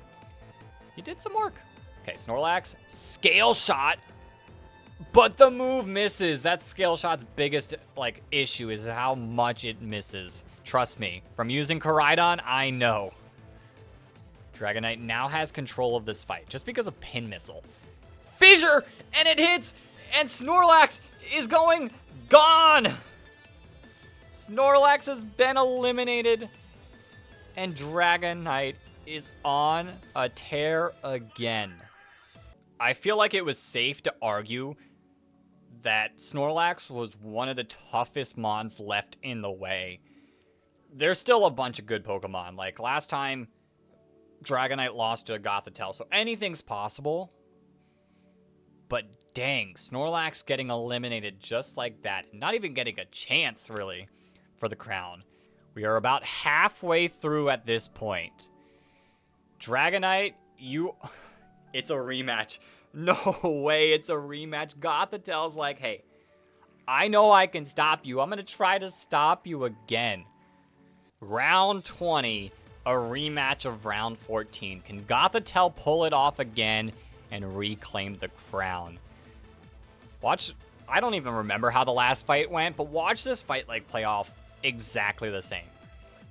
you did some work. Okay, Snorlax, Scale Shot, but the move misses. That's Scale Shot's biggest like issue is how much it misses. Trust me, from using Koraidon, I know. Dragonite now has control of this fight just because of Pin Missile. Fissure, and it hits, and Snorlax is gone. Snorlax has been eliminated, and Dragonite is on a tear again. I feel like it was safe to argue that Snorlax was one of the toughest mons left in the way. There's still a bunch of good Pokemon. Like last time, Dragonite lost to Gothitelle, so anything's possible. But dang, Snorlax getting eliminated just like that. Not even getting a chance, really, for the crown. We are about halfway through at this point. Dragonite, it's a rematch. No way, it's a rematch. Gothitel's like, hey, I know I can stop you. I'm going to try to stop you again. Round 20, a rematch of round 14. Can Gothitelle pull it off again and reclaim the crown? Watch, I don't even remember how the last fight went, but watch this fight like play off exactly the same.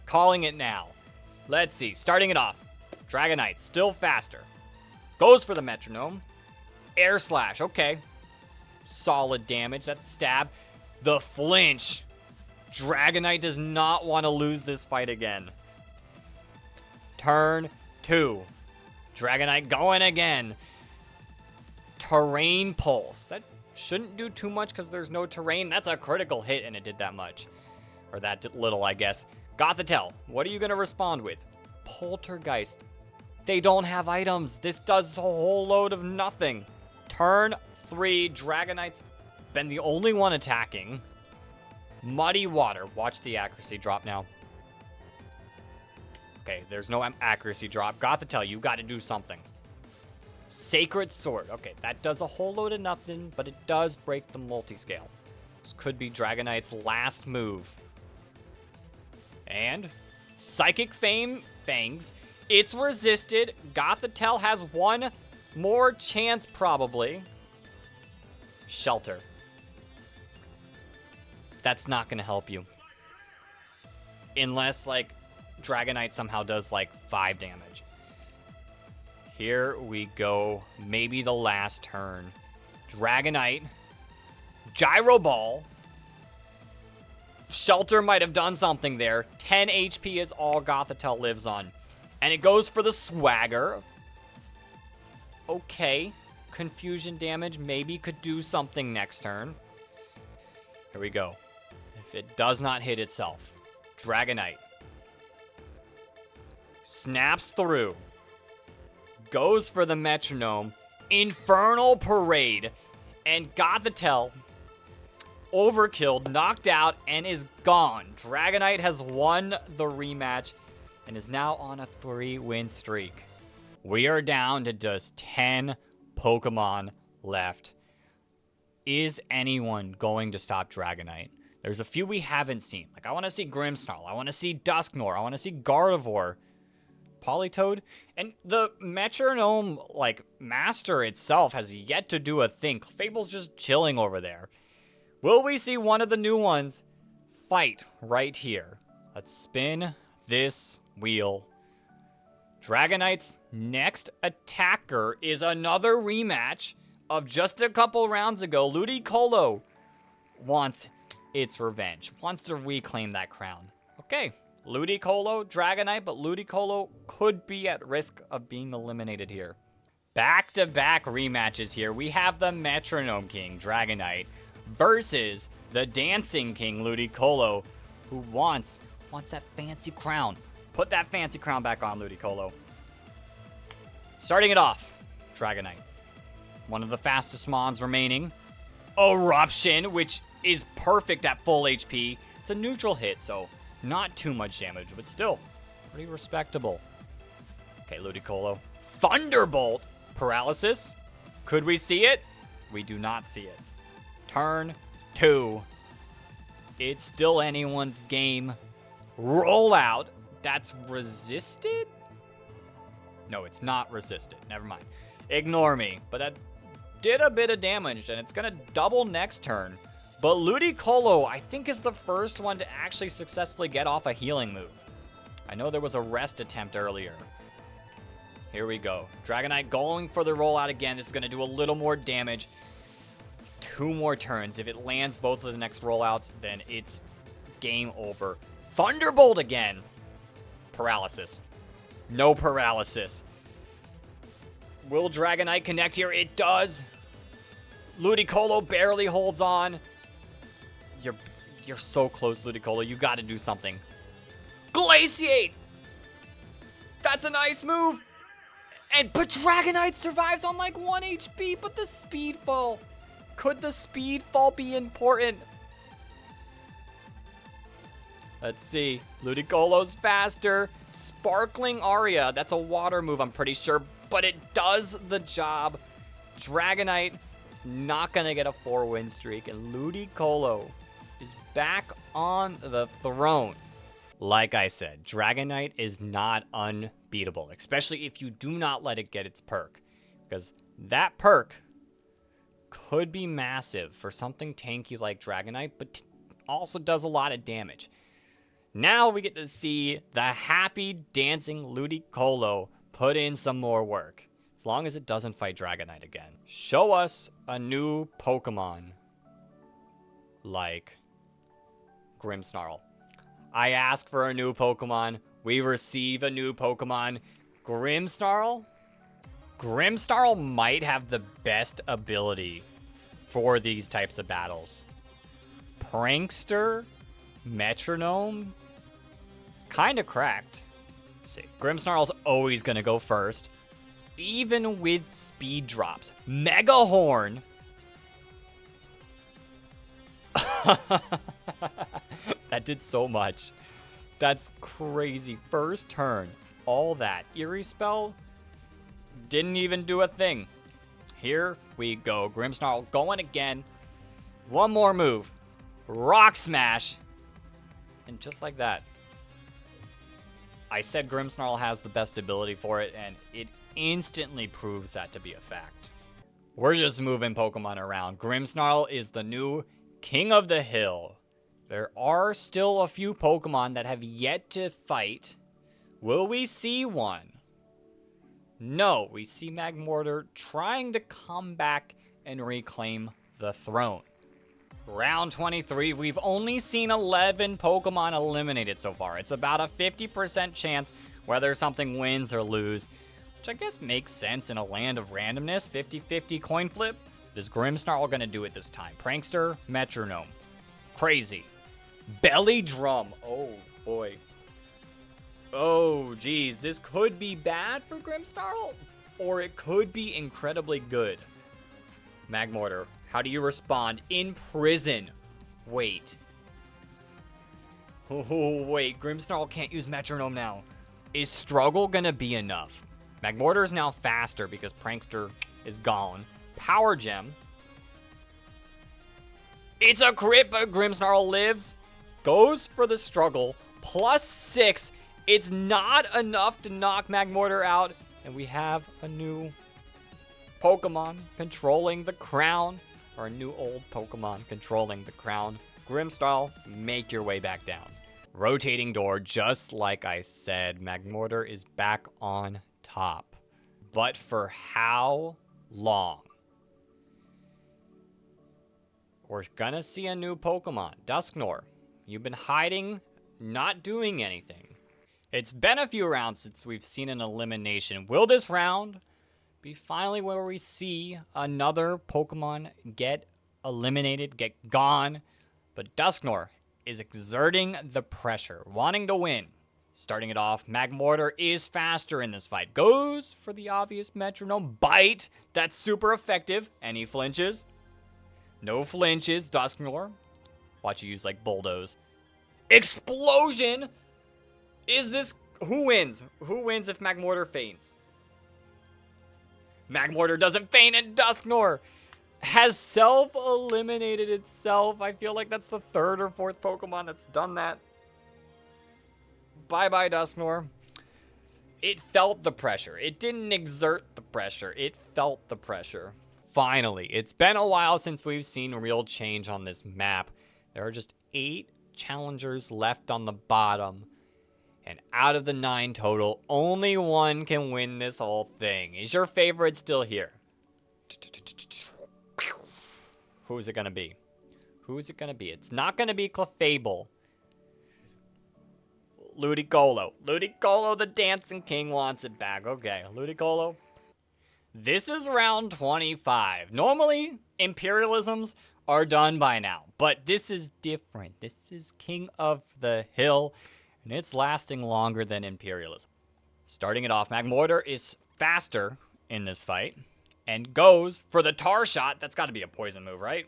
Calling it now. Let's see, starting it off. Dragonite, still faster. Goes for the Metronome. Air Slash, okay. Solid damage, that's stab. The flinch. Dragonite does not want to lose this fight again. Turn 2. Dragonite going again. Terrain Pulse. That shouldn't do too much because there's no terrain. That's a critical hit and it did that much. Or that little, I guess. Gothitelle, what are you going to respond with? Poltergeist. They don't have items. This does a whole load of nothing. Turn 3. Dragonite's been the only one attacking. Muddy Water. Watch the accuracy drop now. Okay, there's no accuracy drop. Gothitelle, you got to do something. Sacred Sword. Okay, that does a whole load of nothing, but it does break the multiscale. This could be Dragonite's last move. And Psychic Fangs. It's resisted. Gothitelle has one more chance, probably. Shelter. That's not going to help you. Unless, like, Dragonite somehow does, like, 5 damage. Here we go. Maybe the last turn. Dragonite. Gyro Ball. Shelter might have done something there. 10 HP is all Gothitelle lives on. And it goes for the Swagger. Okay. Confusion damage maybe could do something next turn. Here we go. If it does not hit itself. Dragonite. Snaps through. Goes for the Metronome. Infernal Parade. And Gothitelle overkilled, knocked out, and is gone. Dragonite has won the rematch and is now on a 3-win streak. We are down to just 10 Pokemon left. Is anyone going to stop Dragonite? There's a few we haven't seen. Like, I want to see Grimmsnarl. I want to see Dusknoir. I want to see Gardevoir. Politoed. And the Metronome, like, master itself has yet to do a thing. Fable's just chilling over there. Will we see one of the new ones fight right here? Let's spin this wheel. Dragonite's next attacker is another rematch of just a couple rounds ago. Ludicolo wants its revenge, wants to reclaim that crown. Okay, Ludicolo, Dragonite, but Ludicolo could be at risk of being eliminated here. Back-to-back rematches here. We have the Metronome King, Dragonite, versus the Dancing King, Ludicolo, who wants that fancy crown. Put that fancy crown back on, Ludicolo. Starting it off, Dragonite. One of the fastest mons remaining. Eruption, which is perfect at full HP. It's a neutral hit, so not too much damage, but still pretty respectable. Okay, Ludicolo. Thunderbolt. Paralysis. Could we see it? We do not see it. Turn 2. It's still anyone's game. Rollout. That's resisted? No, it's not resisted. Never mind. Ignore me. But that did a bit of damage, and it's going to double next turn. But Ludicolo, I think, is the first one to actually successfully get off a healing move. I know there was a rest attempt earlier. Here we go. Dragonite going for the rollout again. This is going to do a little more damage. 2 more turns. If it lands both of the next rollouts, then it's game over. Thunderbolt again. Paralysis. No paralysis. Will Dragonite connect here? It does. Ludicolo barely holds on. You're so close, Ludicolo. You got to do something. Glaciate! That's a nice move. But Dragonite survives on like 1 HP, but the speed fall. Could the speed fall be important? Let's see. Ludicolo's faster. Sparkling Aria. That's a water move, I'm pretty sure, but it does the job. Dragonite is not going to get a 4-win streak, and Ludicolo is back on the throne. Like I said, Dragonite is not unbeatable, especially if you do not let it get its perk, because that perk could be massive for something tanky like Dragonite, but also does a lot of damage. Now we get to see the happy dancing Ludicolo put in some more work, as long as it doesn't fight Dragonite again. Show us a new Pokemon like Grimmsnarl. I ask for a new Pokemon, we receive a new Pokemon. Grimmsnarl? Grimmsnarl might have the best ability for these types of battles. Prankster? Metronome? It's kind of cracked. Let's see. Grimmsnarl's always going to go first, even with speed drops. Mega Horn! That did so much. That's crazy. First turn. All that. Eerie Spell didn't even do a thing. Here we go. Grimmsnarl going again. One more move. Rock Smash. And just like that. I said Grimmsnarl has the best ability for it, and it instantly proves that to be a fact. We're just moving Pokemon around. Grimmsnarl is the new King of the Hill. There are still a few Pokemon that have yet to fight. Will we see one? No, we see Magmortar trying to come back and reclaim the throne. Round 23, we've only seen 11 Pokemon eliminated so far. It's about a 50% chance whether something wins or lose, which I guess makes sense in a land of randomness. 50-50 coin flip. Is Grimmsnarl going to do it this time? Prankster, Metronome. Crazy. Belly Drum. Oh, boy. Oh, geez. This could be bad for Grimmsnarl, or it could be incredibly good. Magmortar, how do you respond? In prison. Wait. Oh, wait. Grimmsnarl can't use Metronome now. Is Struggle going to be enough? Magmortar is now faster because Prankster is gone. Power Gem. It's a crit, but Grimmsnarl lives. Goes for the Struggle. +6. It's not enough to knock Magmortar out. And we have a new Pokemon controlling the crown. Or a new old Pokemon controlling the crown. Grimmsnarl, make your way back down. Rotating door, just like I said. Magmortar is back on top. But for how long? We're gonna see a new Pokemon. Dusknoir, you've been hiding, not doing anything. It's been a few rounds since we've seen an elimination. Will this round be finally where we see another Pokemon get eliminated, get gone? But Dusknoir is exerting the pressure, wanting to win. Starting it off, Magmortar is faster in this fight. Goes for the obvious Metronome bite. That's super effective. And he flinches. No flinches, Dusknoir. Watch you use like Bulldoze. Explosion! Is this... Who wins? Who wins if Magmortar faints? Magmortar doesn't faint, and Dusknoir has self-eliminated itself. I feel like that's the third or fourth Pokemon that's done that. Bye-bye, Dusknoir. It felt the pressure. It didn't exert the pressure. It felt the pressure. Finally, it's been a while since we've seen real change on this map. There are just 8 challengers left on the bottom. And out of the 9 total, only one can win this whole thing. Is your favorite still here? Who's it going to be? Who's it going to be? It's not going to be Clefable. Ludicolo. Ludicolo, the Dancing King, wants it back. Okay, Ludicolo. This is round 25. Normally, Imperialisms are done by now, but this is different. This is King of the Hill, and it's lasting longer than Imperialism. Starting it off, Magmortar is faster in this fight, and goes for the Tar Shot. That's got to be a poison move, right?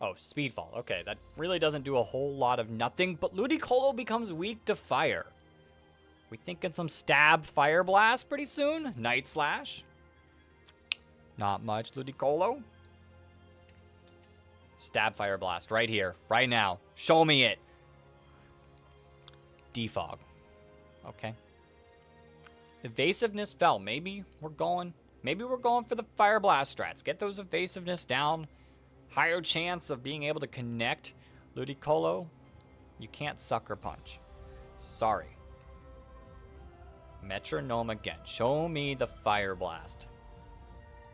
Oh, Speedfall. Okay, that really doesn't do a whole lot of nothing, but Ludicolo becomes weak to fire. We thinking some Stab Fire Blast pretty soon? Night Slash? Not much, Ludicolo. Stab Fire Blast right here, right now. Show me it. Defog. Okay. Evasiveness fell. Maybe we're going for the Fire Blast strats. Get those evasiveness down. Higher chance of being able to connect. Ludicolo, you can't Sucker Punch. Sorry. Metronome again. Show me the Fire Blast.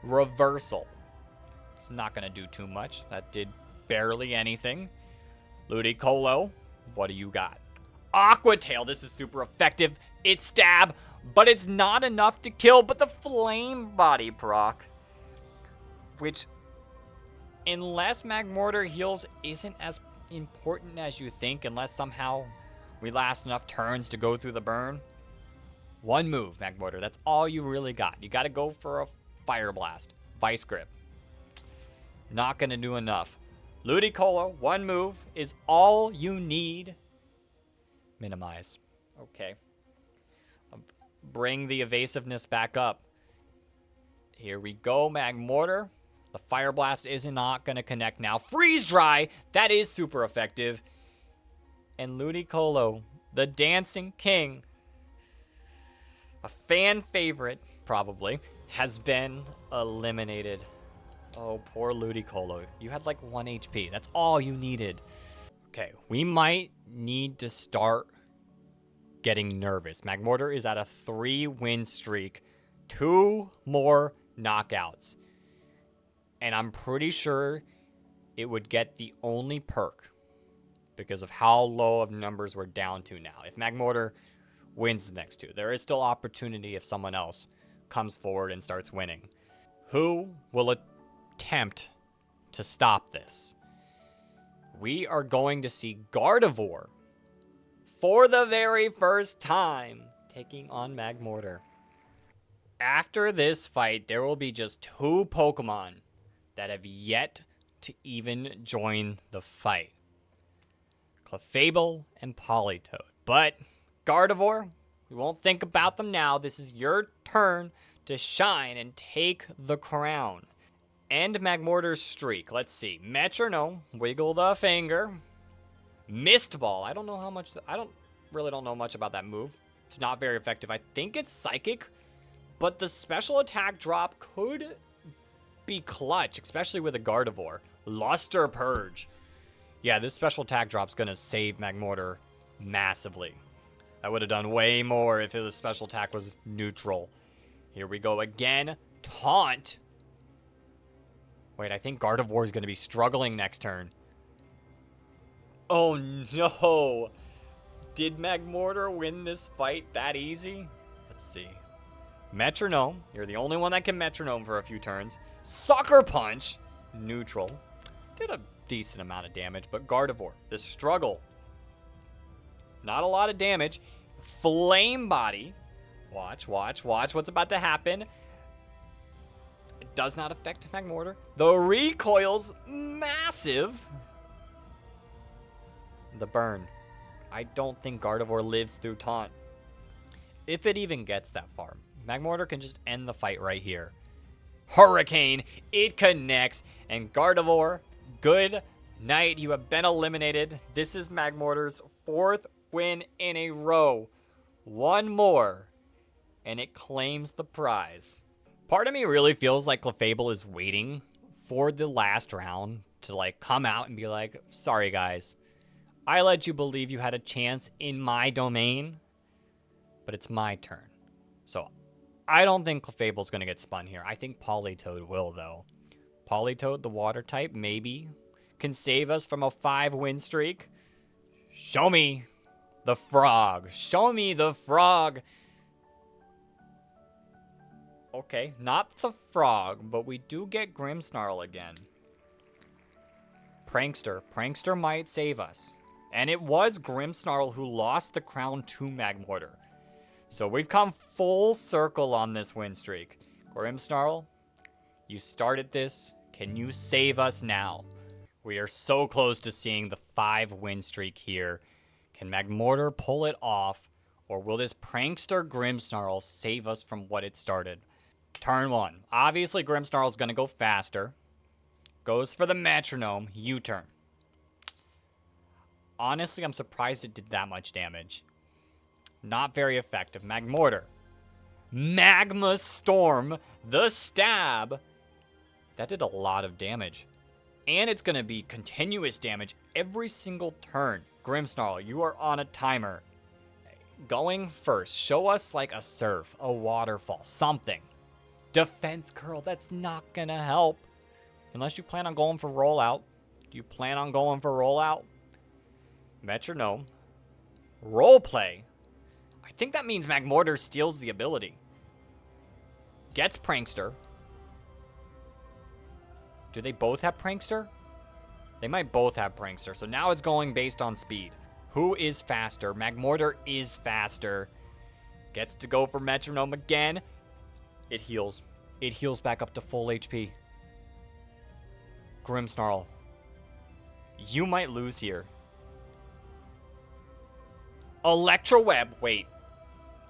Reversal. It's not going to do too much. That did barely anything. Ludicolo, what do you got? Aqua Tail. This is super effective. It's stab, but it's not enough to kill. But the Flame Body proc, which, unless Magmortar heals, isn't as important as you think, unless somehow we last enough turns to go through the burn. One move, Magmortar. That's all you really got. You got to go for a Fire Blast. Vice Grip. Not going to do enough. Ludicolo, one move is all you need. Minimize. Okay. Bring the evasiveness back up. Here we go, Magmortar. The Fire Blast is not going to connect now. Freeze Dry! That is super effective. And Ludicolo, the Dancing King, a fan favorite, probably, has been eliminated. Oh, poor Ludicolo. You had like 1 HP. That's all you needed. Okay, we might need to start getting nervous. Magmortar is at a 3-win streak. 2 more knockouts. And I'm pretty sure it would get the only perk because of how low of numbers we're down to now. If Magmortar wins the next 2, there is still opportunity if someone else comes forward and starts winning. Who will attempt to stop this? We are going to see Gardevoir for the very first time taking on Magmortar. After this fight, there will be just 2 Pokemon that have yet to even join the fight. Clefable and Politoed. But Gardevoir, we won't think about them now. This is your turn to shine and take the crown. End Magmortar's streak. Let's see. Metronome, Wiggle the Finger. Mist Ball. I don't really don't know much about that move. It's not very effective. I think it's Psychic, but the special attack drop could be clutch, especially with a Gardevoir. Luster Purge. Yeah, this special attack drop's gonna save Magmortar massively. That would have done way more if the special attack was neutral. Here we go again. Taunt. Wait, I think Gardevoir is gonna be struggling next turn. Oh no! Did Magmortar win this fight that easy? Let's see. Metronome. You're the only one that can Metronome for a few turns. Sucker Punch. Neutral. Did a decent amount of damage, but Gardevoir, the struggle. Not a lot of damage. Flame Body. Watch what's about to happen. It does not affect Magmortar. The recoil's massive. The burn. I don't think Gardevoir lives through Taunt. If it even gets that far. Magmortar can just end the fight right here. Hurricane. It connects. And Gardevoir, good night. You have been eliminated. This is Magmortar's 4th win in a row. 1 more. And it claims the prize. Part of me really feels like Clefable is waiting for the last round to like come out and be like, sorry guys, I let you believe you had a chance in my domain, but it's my turn. So I don't think Clefable's going to get spun here. I think Politoed will, though. Politoed, the water type, maybe can save us from a 5-win streak. Show me the frog. Show me the frog. Okay, not the frog, but we do get Grimmsnarl again. Prankster. Prankster might save us. And it was Grimmsnarl who lost the crown to Magmortar. So we've come full circle on this win streak. Grimmsnarl, you started this. Can you save us now? We are so close to seeing the 5-win streak here. Can Magmortar pull it off, or will this prankster Grimmsnarl save us from what it started? Turn 1. Obviously, Grimmsnarl's going to go faster. Goes for the Metronome. U-turn. Honestly, I'm surprised it did that much damage. Not very effective. Magmortar. Magma Storm. The stab. That did a lot of damage. And it's going to be continuous damage every single turn. Grimmsnarl, you are on a timer. Going first. Show us like a surf, a waterfall, something. Defense curl. That's not going to help. Unless you plan on going for rollout. Do you plan on going for rollout? Metronome. Roleplay. I think that means Magmortar steals the ability. Gets Prankster. Do they both have Prankster? They might both have Prankster. So now it's going based on speed. Who is faster? Magmortar is faster. Gets to go for Metronome again. It heals. It heals back up to full HP. Grimmsnarl. You might lose here. Electroweb. Wait.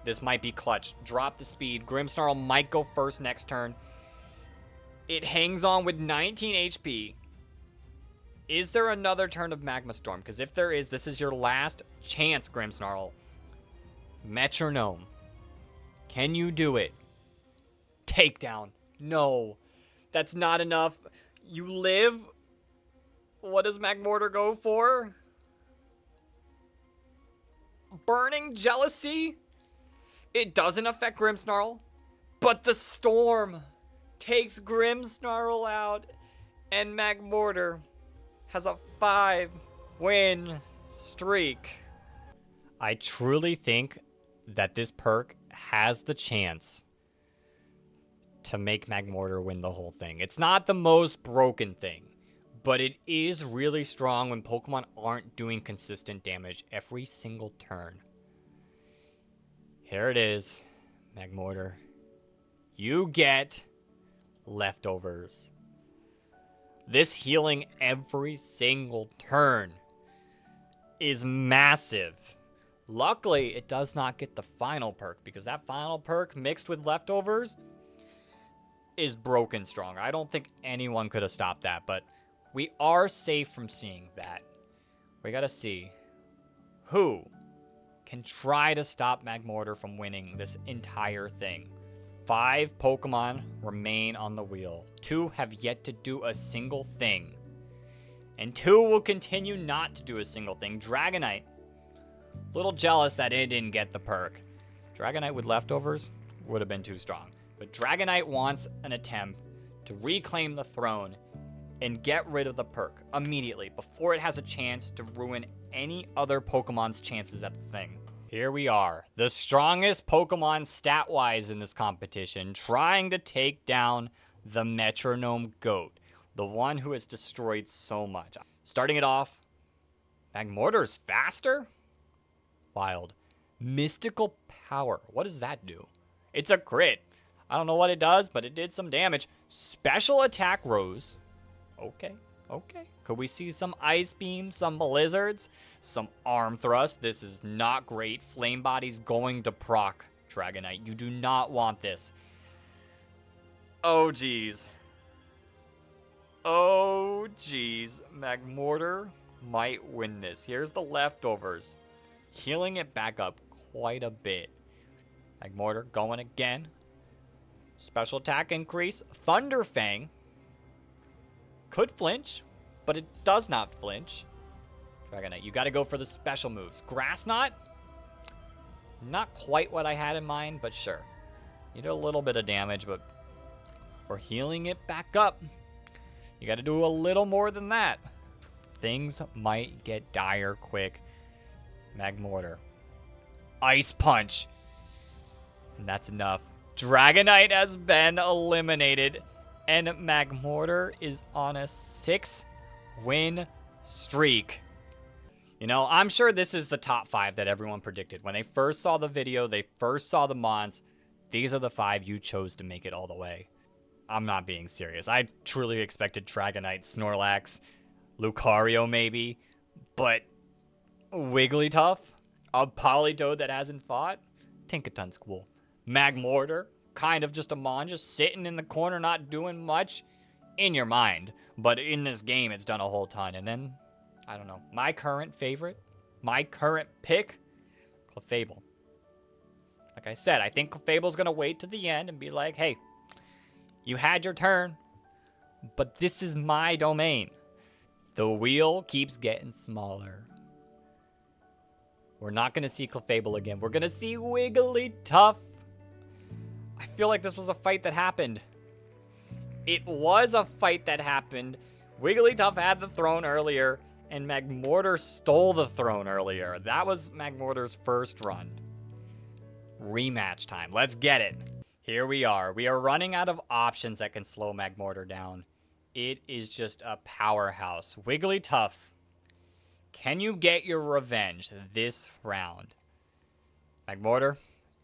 This might be clutch. Drop the speed. Grimmsnarl might go first next turn. It hangs on with 19 HP. Is there another turn of Magma Storm? Because if there is, this is your last chance, Grimmsnarl. Metronome. Can you do it? Takedown. No. That's not enough. You live. What does Magmortar go for? Burning Jealousy? It doesn't affect Grimmsnarl. But the Storm takes Grimmsnarl out. And Magmortar has a 5-win streak. I truly think that this perk has the chance to make Magmortar win the whole thing. It's not the most broken thing, but it is really strong when Pokemon aren't doing consistent damage every single turn. Here it is, Magmortar. You get Leftovers. This healing every single turn is massive. Luckily, it does not get the final perk, because that final perk mixed with Leftovers is broken strong. I don't think anyone could have stopped that, but we are safe from seeing that. We gotta see who can try to stop Magmortar from winning this entire thing. 5 Pokemon remain on the wheel. 2 have yet to do a single thing. And 2 will continue not to do a single thing. Dragonite. Little jealous that it didn't get the perk. Dragonite with Leftovers would have been too strong. But Dragonite wants an attempt to reclaim the throne and get rid of the perk immediately before it has a chance to ruin any other Pokemon's chances at the thing. Here we are, the strongest Pokemon stat-wise in this competition, trying to take down the Metronome Goat, the one who has destroyed so much. Starting it off, Magmortar's faster? Wild. Mystical Power. What does that do? It's a crit. I don't know what it does, but it did some damage. Special Attack rose. Okay. Could we see some Ice Beam, some Blizzards, some Arm Thrust? This is not great. Flame Body's going to proc Dragonite. You do not want this. Oh, geez. Magmortar might win this. Here's the Leftovers. Healing it back up quite a bit. Magmortar going again. Special attack increase. Thunder Fang. Could flinch, but it does not flinch. Dragonite, you got to go for the special moves. Grass Knot. Not quite what I had in mind, but sure. You did a little bit of damage, but we're healing it back up. You got to do a little more than that. Things might get dire quick. Magmortar. Ice Punch. And that's enough. Dragonite has been eliminated. And Magmortar is on a 6-win streak. You know, I'm sure this is the top 5 that everyone predicted. When they first saw the video, they first saw the mons. These are the 5 you chose to make it all the way. I'm not being serious. I truly expected Dragonite, Snorlax, Lucario maybe, but Wigglytuff, a Politoed that hasn't fought, Tinkaton's cool. Magmortar, kind of just a mon, just sitting in the corner, not doing much in your mind. But in this game, it's done a whole ton. And then, I don't know, my current favorite, my current pick, Clefable. Like I said, I think Clefable's going to wait to the end and be like, hey, you had your turn, but this is my domain. The wheel keeps getting smaller. We're not going to see Clefable again. We're going to see Wigglytuff. I feel like this was a fight that happened. It was a fight that happened. Wigglytuff had the throne earlier, and Magmortar stole the throne earlier. That was Magmortar's first run. Rematch time. Let's get it. Here we are. We are running out of options that can slow Magmortar down. It is just a powerhouse. Wigglytuff, can you get your revenge this round? Magmortar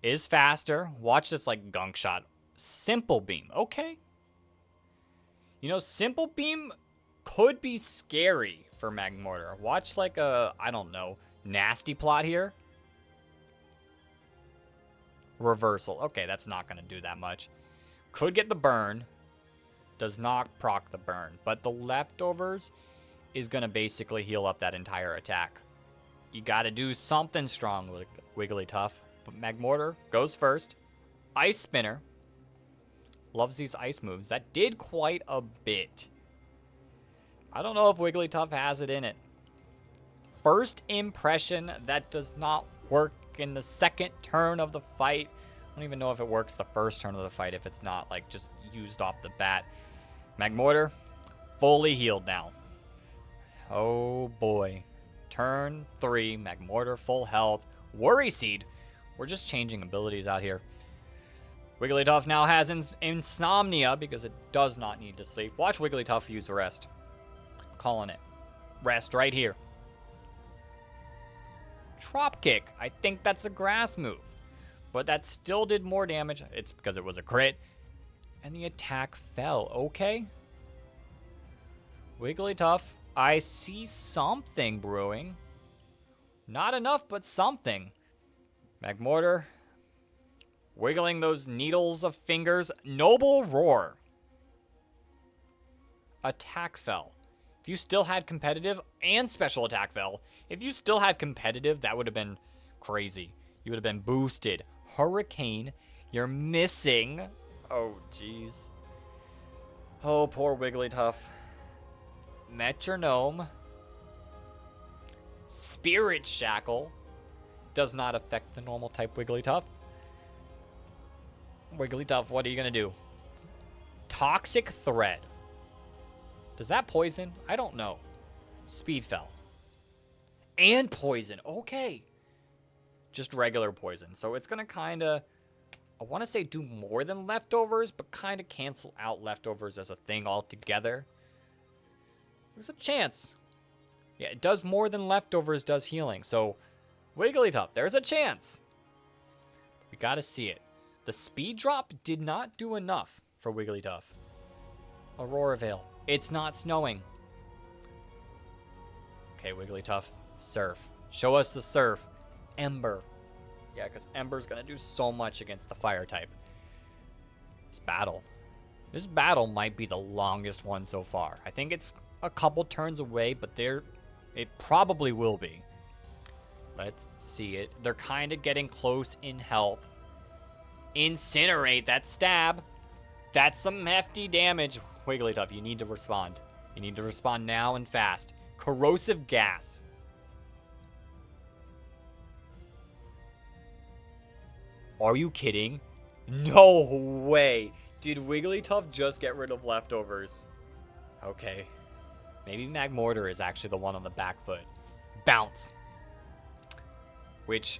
is faster. Watch this like gunk shot. Simple beam. Okay. You know, simple beam could be scary for Magmortar. Watch like a, I don't know, nasty plot here. Reversal. Okay, that's not going to do that much. Could get the burn. Does not proc the burn. But the leftovers is going to basically heal up that entire attack. You got to do something strong with Wigglytuff. But Magmortar goes first. Ice Spinner. Loves these ice moves. That did quite a bit. I don't know if Wigglytuff has it in it. First impression, that does not work in the second turn of the fight. I don't even know if it works the first turn of the fight if it's not like just used off the bat. Magmortar, fully healed now. Oh boy. Turn 3, Magmortar full health. Worry Seed. We're just changing abilities out here. Wigglytuff now has insomnia because it does not need to sleep. Watch Wigglytuff use rest. Calling it. Rest right here. Drop Kick. I think that's a grass move. But that still did more damage. It's because it was a crit. And the attack fell. Okay. Wigglytuff. I see something brewing. Not enough, but something. Magmortar. Wiggling those needles of fingers. Noble Roar. Attack fell. If you still had competitive and special attack fell, if you still had competitive, that would have been crazy. You would have been boosted. Hurricane, you're missing. Oh, jeez. Oh, poor Wigglytuff. Metronome. Spirit Shackle. Does not affect the normal type Wigglytuff. Wigglytuff, what are you going to do? Toxic Thread. Does that poison? I don't know. Speed fell. And poison. Okay. Just regular poison. So it's going to kind of, I want to say do more than leftovers, but kind of cancel out leftovers as a thing altogether. There's a chance. Yeah, it does more than leftovers does healing. So Wigglytuff, there's a chance. We got to see it. The speed drop did not do enough for Wigglytuff. Aurora Veil. It's not snowing. Okay, Wigglytuff. Surf. Show us the surf. Ember. Yeah, because Ember's going to do so much against the fire type. This battle might be the longest one so far. I think it's a couple turns away, but it probably will be. Let's see it. They're kind of getting close in health. Incinerate. That stab. That's some hefty damage. Wigglytuff, you need to respond. You need to respond now and fast. Corrosive Gas. Are you kidding? No way. Did Wigglytuff just get rid of leftovers? Okay. Maybe Magmortar is actually the one on the back foot. Bounce. Which,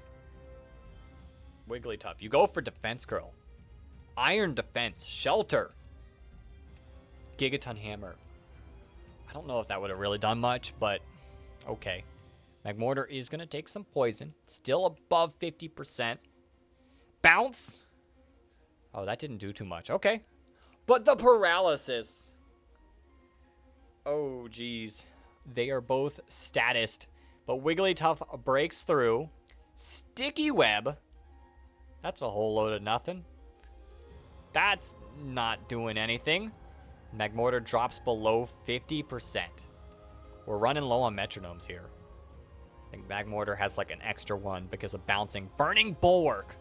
Wigglytuff, you go for Defense Curl. Iron Defense. Shelter. Gigaton Hammer. I don't know if that would have really done much, but okay. Magmortar is going to take some poison. Still above 50%. Bounce. Oh, that didn't do too much. Okay. But the paralysis. Oh, geez. They are both statused, but Wigglytuff breaks through. Sticky Web. That's a whole load of nothing. That's not doing anything. Magmortar drops below 50%. We're running low on Metronomes here. I think Magmortar has like an extra one because of bouncing. Burning Bulwark.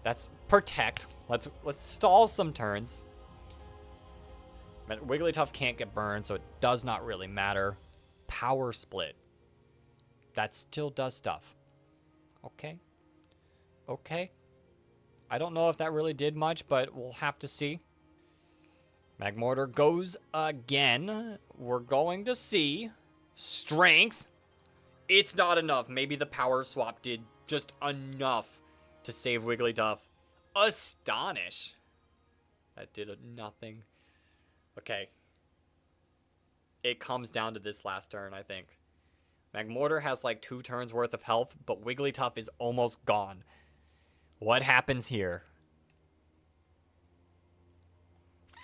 That's protect. Let's stall some turns. Wigglytuff can't get burned, so it does not really matter. Power Split. That still does stuff. Okay. Okay. I don't know if that really did much, but we'll have to see. Magmortar goes again. We're going to see. Strength. It's not enough. Maybe the power swap did just enough to save Wigglytuff. Astonish. That did nothing. Okay. It comes down to this last turn, I think. Magmortar has like 2 turns worth of health, but Wigglytuff is almost gone. What happens here?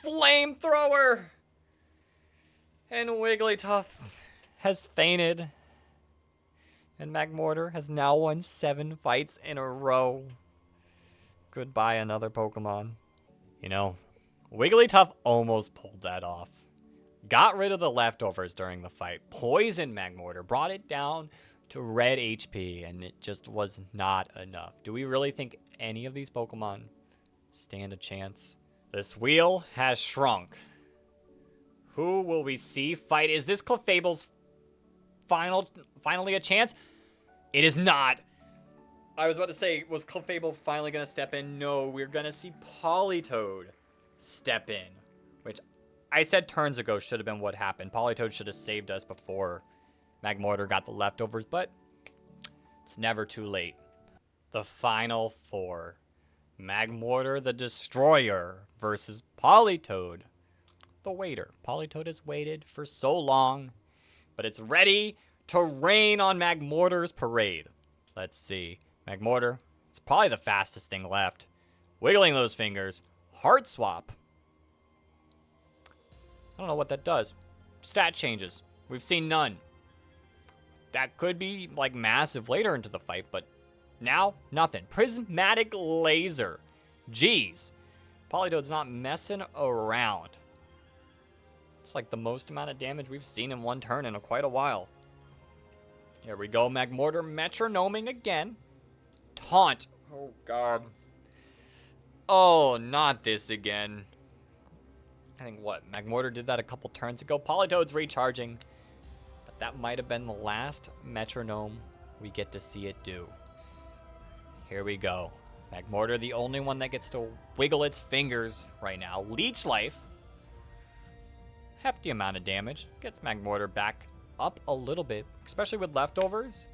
Flamethrower! And Wigglytuff has fainted. And Magmortar has now won 7 fights in a row. Goodbye, another Pokemon. You know, Wigglytuff almost pulled that off. Got rid of the leftovers during the fight. Poisoned Magmortar. Brought it down to red HP. And it just was not enough. Do we really think any of these Pokemon stand a chance? This wheel has shrunk. Who will we see fight? Is this Clefable's finally a chance? It is not. I was about to say, was Clefable finally going to step in? No, we're going to see Politoed step in. Which I said turns ago should have been what happened. Politoed should have saved us before Magmortar got the leftovers, but it's never too late. The final 4. Magmortar the Destroyer versus Politoed the Waiter. Politoed has waited for so long, but it's ready to rain on Magmortar's parade. Let's see. Magmortar, it's probably the fastest thing left. Wiggling those fingers. Heart Swap. I don't know what that does. Stat changes. We've seen none. That could be like massive later into the fight, but now, nothing. Prismatic Laser. Jeez. Politoed's not messing around. It's like the most amount of damage we've seen in one turn in quite a while. Here we go. Magmortar metronoming again. Taunt. Oh, God. Oh, not this again. I think, what, Magmortar did that a couple turns ago. Politoed's recharging. But that might have been the last metronome we get to see it do. Here we go. Magmortar, the only one that gets to wiggle its fingers right now. Leech Life. Hefty amount of damage. Gets Magmortar back up a little bit, especially with leftovers.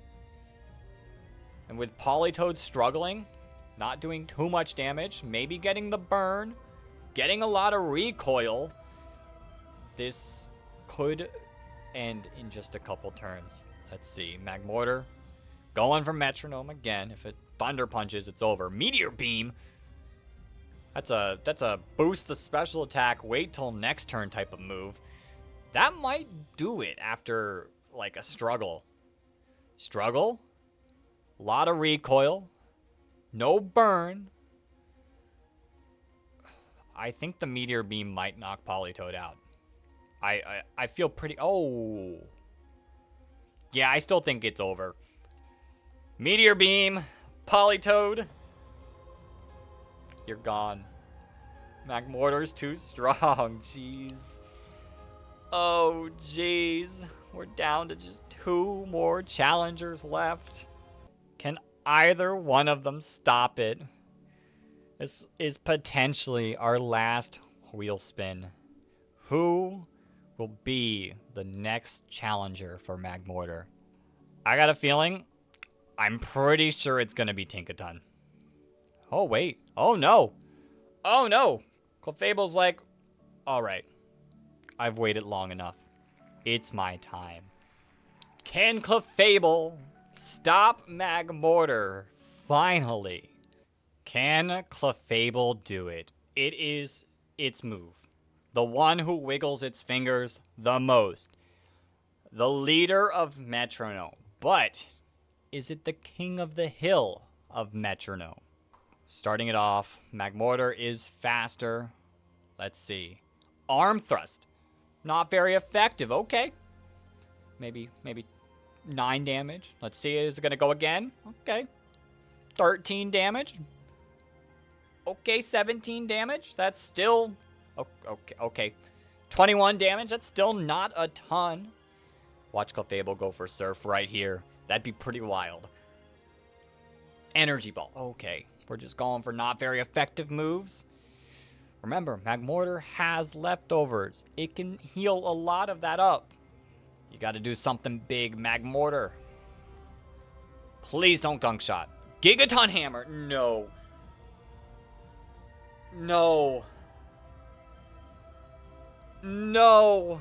And with Politoed struggling, not doing too much damage, maybe getting the burn, getting a lot of recoil, this could end in just a couple turns. Let's see. Magmortar going for Metronome again. If it Thunder Punches, it's over. Meteor Beam. That's a boost the special attack, wait till next turn type of move. That might do it after, like, a struggle. Struggle. A lot of recoil. No burn. I think the Meteor Beam might knock Politoed out. I feel pretty... Oh. Yeah, I still think it's over. Meteor Beam. Politoed. You're gone. Magmortar's too strong. Jeez. Oh, jeez. We're down to just 2 more challengers left. Can either one of them stop it? This is potentially our last wheel spin. Who will be the next challenger for Magmortar? I got a feeling. I'm pretty sure it's going to be Tinkaton. Oh, wait. Oh, no. Oh, no. Clefable's like, all right. I've waited long enough. It's my time. Can Clefable stop Magmortar? Finally. Can Clefable do it? It is its move. The one who wiggles its fingers the most. the leader of Metronome. But is it the king of the hill of Metronome? Starting it off, Magmortar is faster. Let's see. Arm thrust. Not very effective. Okay. Maybe 9 damage. Let's see. Is it going to go again? Okay. 13 damage. Okay, 17 damage. That's still... Okay. 21 damage. That's still not a ton. Watch Clefable go for Surf right here. That'd be pretty wild. Energy Ball. Okay. We're just going for not very effective moves. Remember, Magmortar has leftovers. It can heal a lot of that up. You got to do something big, Magmortar. Please don't Gunk Shot. Gigaton Hammer. No. No. No.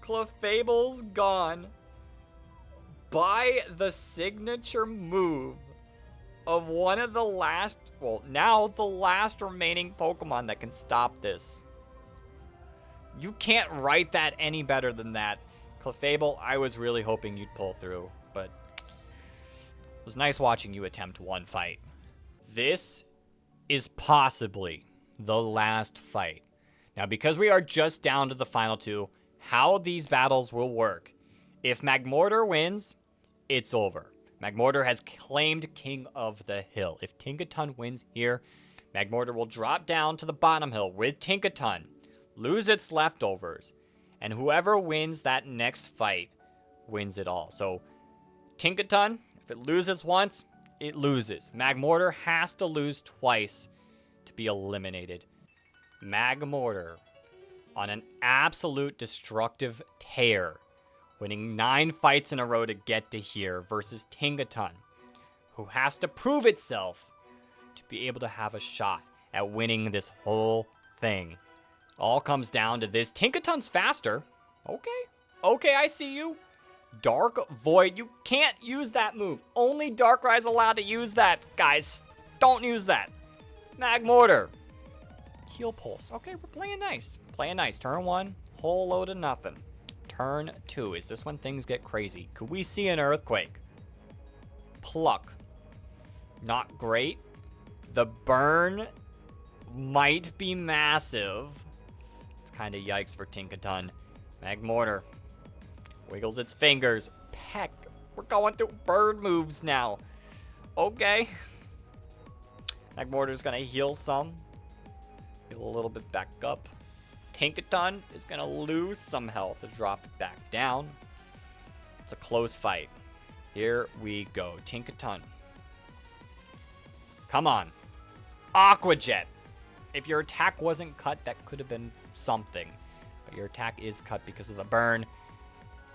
Clefable's gone by the signature move of one of the last, well, now the last remaining Pokemon that can stop this. You can't write that any better than that. Clefable, I was really hoping you'd pull through, but it was nice watching you attempt one fight. This is possibly the last fight. Now, because we are just down to the final two, how these battles will work. If Magmortar wins, it's over. Magmortar has claimed King of the Hill. If Tinkaton wins here, Magmortar will drop down to the bottom hill with Tinkaton, lose its leftovers, and whoever wins that next fight wins it all. So, Tinkaton, if it loses once, it loses. Magmortar has to lose twice to be eliminated. Magmortar, on an absolute destructive tear, winning 9 fights in a row to get to here versus Tinkaton, who has to prove itself to be able to have a shot at winning this whole thing. All comes down to this. Tinkaton's faster. Okay, I see you. Dark Void, you can't use that move. Only Darkrai's allowed to use that, guys. Don't use that. Magmortar. Heal Pulse. Okay, we're playing nice. Playing nice. Turn 1, whole load of nothing. Turn 2. Is this when things get crazy? Could we see an Earthquake? Pluck. Not great. The burn might be massive. It's kind of yikes for Tinkaton. Magmortar wiggles its fingers. Peck. We're going through bird moves now. Okay. Magmortar's going to heal some. Heal a little bit back up. Tinkaton is going to lose some health to drop it back down. It's a close fight. Here we go. Tinkaton. Come on. Aqua Jet. If your attack wasn't cut, that could have been something. But your attack is cut because of the burn.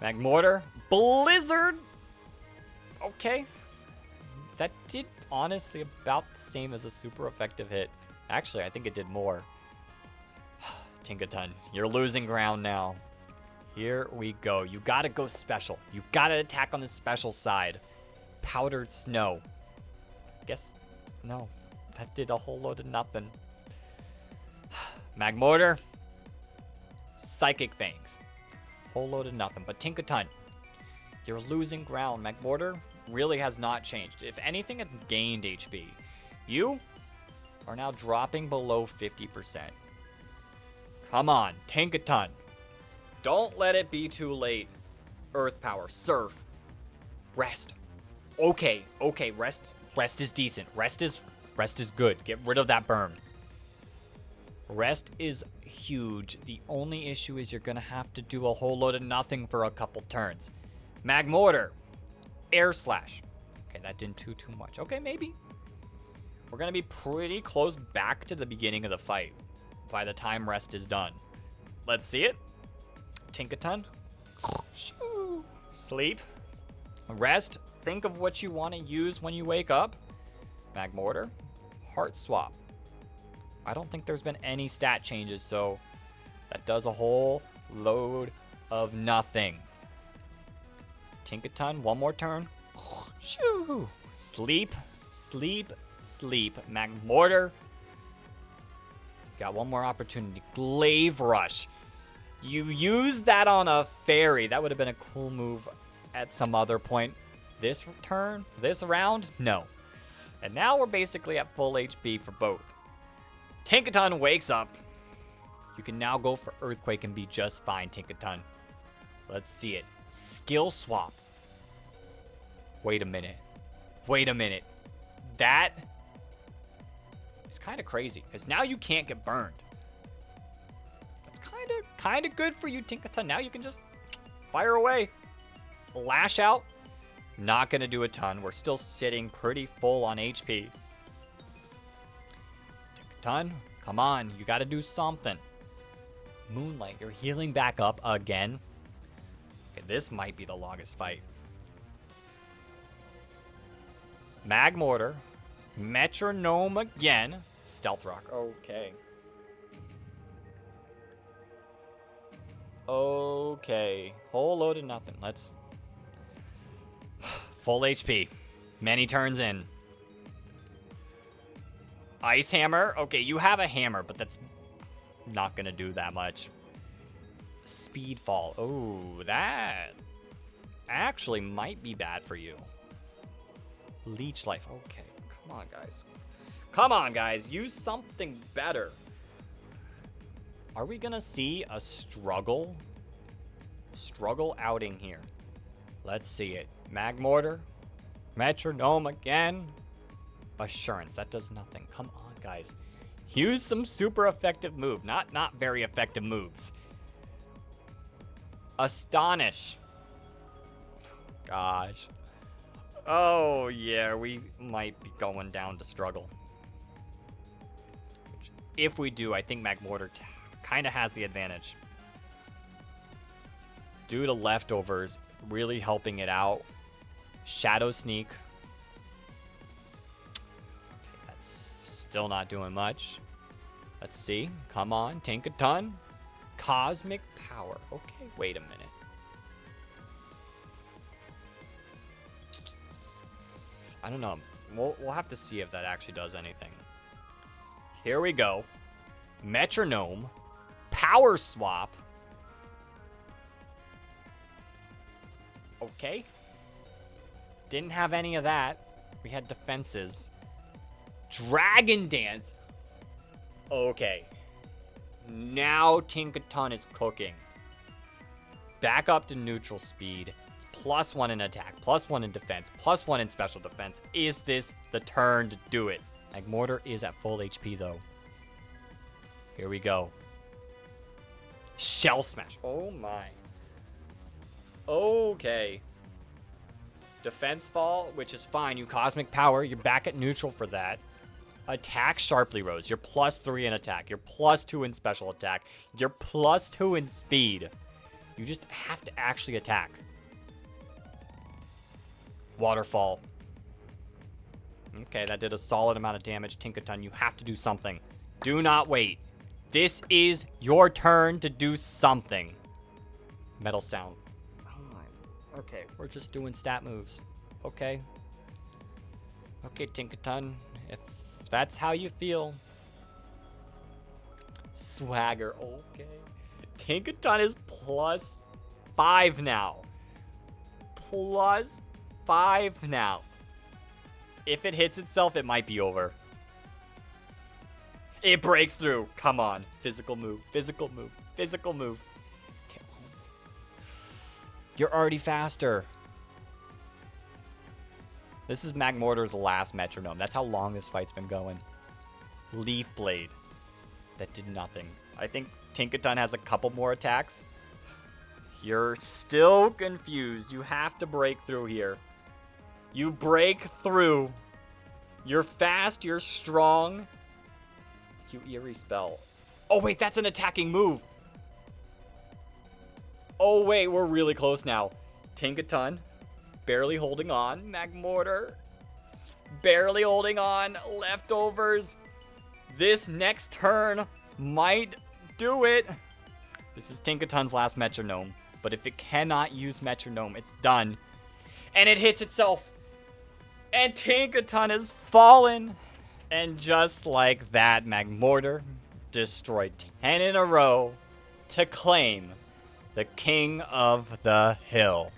Magmortar. Blizzard. Okay. That did honestly about the same as a super effective hit. Actually, I think it did more. Tinkaton, you're losing ground now. Here we go. You gotta go special. You gotta attack on the special side. Powdered Snow. Guess, no. That did a whole load of nothing. Magmortar. Psychic Fangs. Whole load of nothing. But Tinkaton, you're losing ground. Magmortar really has not changed. If anything, it's gained HP. You are now dropping below 50%. Come on, Tinkaton. Don't let it be too late. Earth Power, Surf, Rest. Okay, rest is decent. Rest is good. Get rid of that burn. Rest is huge. The only issue is you're gonna have to do a whole load of nothing for a couple turns. Magmortar, Air Slash. Okay, that didn't do too much. Okay, maybe. We're gonna be pretty close back to the beginning of the fight by the time Rest is done. Let's see it. Tinkaton. Sleep. Rest. Think of what you want to use when you wake up. Magmortar. Heart Swap. I don't think there's been any stat changes, so that does a whole load of nothing. Tinkaton. One more turn. Sleep. Magmortar. Got one more opportunity. Glaive Rush. You used that on a fairy. That would have been a cool move at some other point. This turn? This round? No. And now we're basically at full HP for both. Tinkaton wakes up. You can now go for Earthquake and be just fine, Tinkaton. Let's see it. Skill swap. Wait a minute. Wait a minute. That is kind of crazy, because now you can't get burned. That's kind of good for you, Tinkaton. Now you can just fire away. Lash out. Not going to do a ton. We're still sitting pretty full on HP. Tinkaton, come on. You got to do something. Moonlight, you're healing back up again. Okay, this might be the longest fight. Magmortar. Metronome again. Stealth Rock. Okay. Okay. Whole load of nothing. Let's... Full HP. Many turns in. Ice Hammer. Okay, you have a hammer, but that's not going to do that much. Speedfall. Oh, that actually might be bad for you. Leech Life. Okay, come on, guys. Come on, guys. Use something better. Are we going to see a struggle outing here? Let's see it. Magmortar. Metronome again. Assurance. That does nothing. Come on, guys. Use some super effective move. Not very effective moves. Astonish. Gosh. Oh, yeah. We might be going down to struggle. If we do, I think Magmortar kind of has the advantage. Due to leftovers, really helping it out. Shadow Sneak. Okay, that's still not doing much. Let's see. Come on, Tinkaton. Cosmic Power. Okay, wait a minute. I don't know. We'll have to see if that actually does anything. Here we go. Metronome. Power Swap. Okay. Didn't have any of that. We had defenses. Dragon Dance. Okay. Now Tinkaton is cooking. Back up to neutral speed. +1 in attack, +1 in defense, +1 in special defense. Is this the turn to do it? Magmortar is at full HP though. Here we go. Shell Smash. Oh my. Okay. Defense fall, which is fine. You Cosmic Power. You're back at neutral for that. Attack Sharply Rose. You're +3 in attack. You're +2 in special attack. You're +2 in speed. You just have to actually attack. Waterfall. Okay, that did a solid amount of damage. Tinkaton, you have to do something. Do not wait. This is your turn to do something. Metal Sound. Okay, we're just doing stat moves. Okay. Okay, Tinkaton. If that's how you feel. Swagger. Okay. Tinkaton is +5 now. +5 now. If it hits itself, it might be over. It breaks through. Come on. Physical move. Physical move. Physical move. You're already faster. This is Magmortar's last Metronome. That's how long this fight's been going. Leaf Blade. That did nothing. I think Tinkaton has a couple more attacks. You're still confused. You have to break through here. You break through. You're fast. You're strong. You Eerie Spell. Oh, wait. That's an attacking move. Oh, wait, we're really close now. Tinkaton, barely holding on. Magmortar, barely holding on. Leftovers. This next turn might do it. This is Tinkaton's last Metronome. But if it cannot use Metronome, it's done. And it hits itself. And Tinkaton has fallen. And just like that, Magmortar destroyed 10 in a row. to claim the King of the Hill.